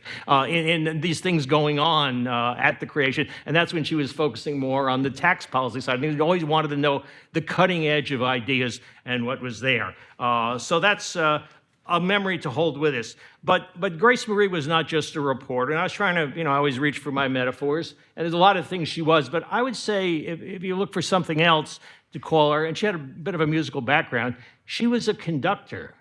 in these things going on at the creation, and that's when she was focusing more on the tax policy side. She always wanted to know the cutting edge of ideas and what was there. So that's a memory to hold with us. But Grace Marie was not just a reporter. And I was trying to, I always reach for my metaphors. And there's a lot of things she was. But I would say if you look for something else to call her, and she had a bit of a musical background, she was a conductor.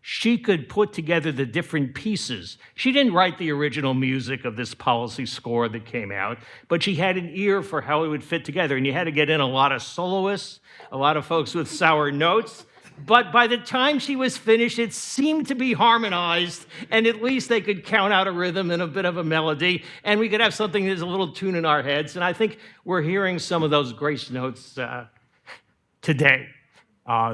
She could put together the different pieces. She didn't write the original music of this policy score that came out, but she had an ear for how it would fit together. And you had to get in a lot of soloists, a lot of folks with sour notes. But by the time she was finished, it seemed to be harmonized, and at least they could count out a rhythm and a bit of a melody, and we could have something that's a little tune in our heads. And I think we're hearing some of those Grace notes today.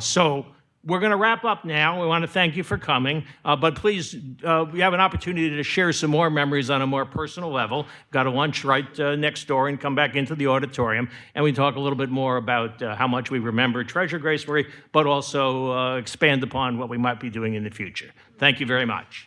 So we're going to wrap up now. We want to thank you for coming, but please, we have an opportunity to share some more memories on a more personal level. Got a lunch right next door and come back into the auditorium, and we talk a little bit more about how much we remember, treasure Grace Marie, but also expand upon what we might be doing in the future. Thank you very much.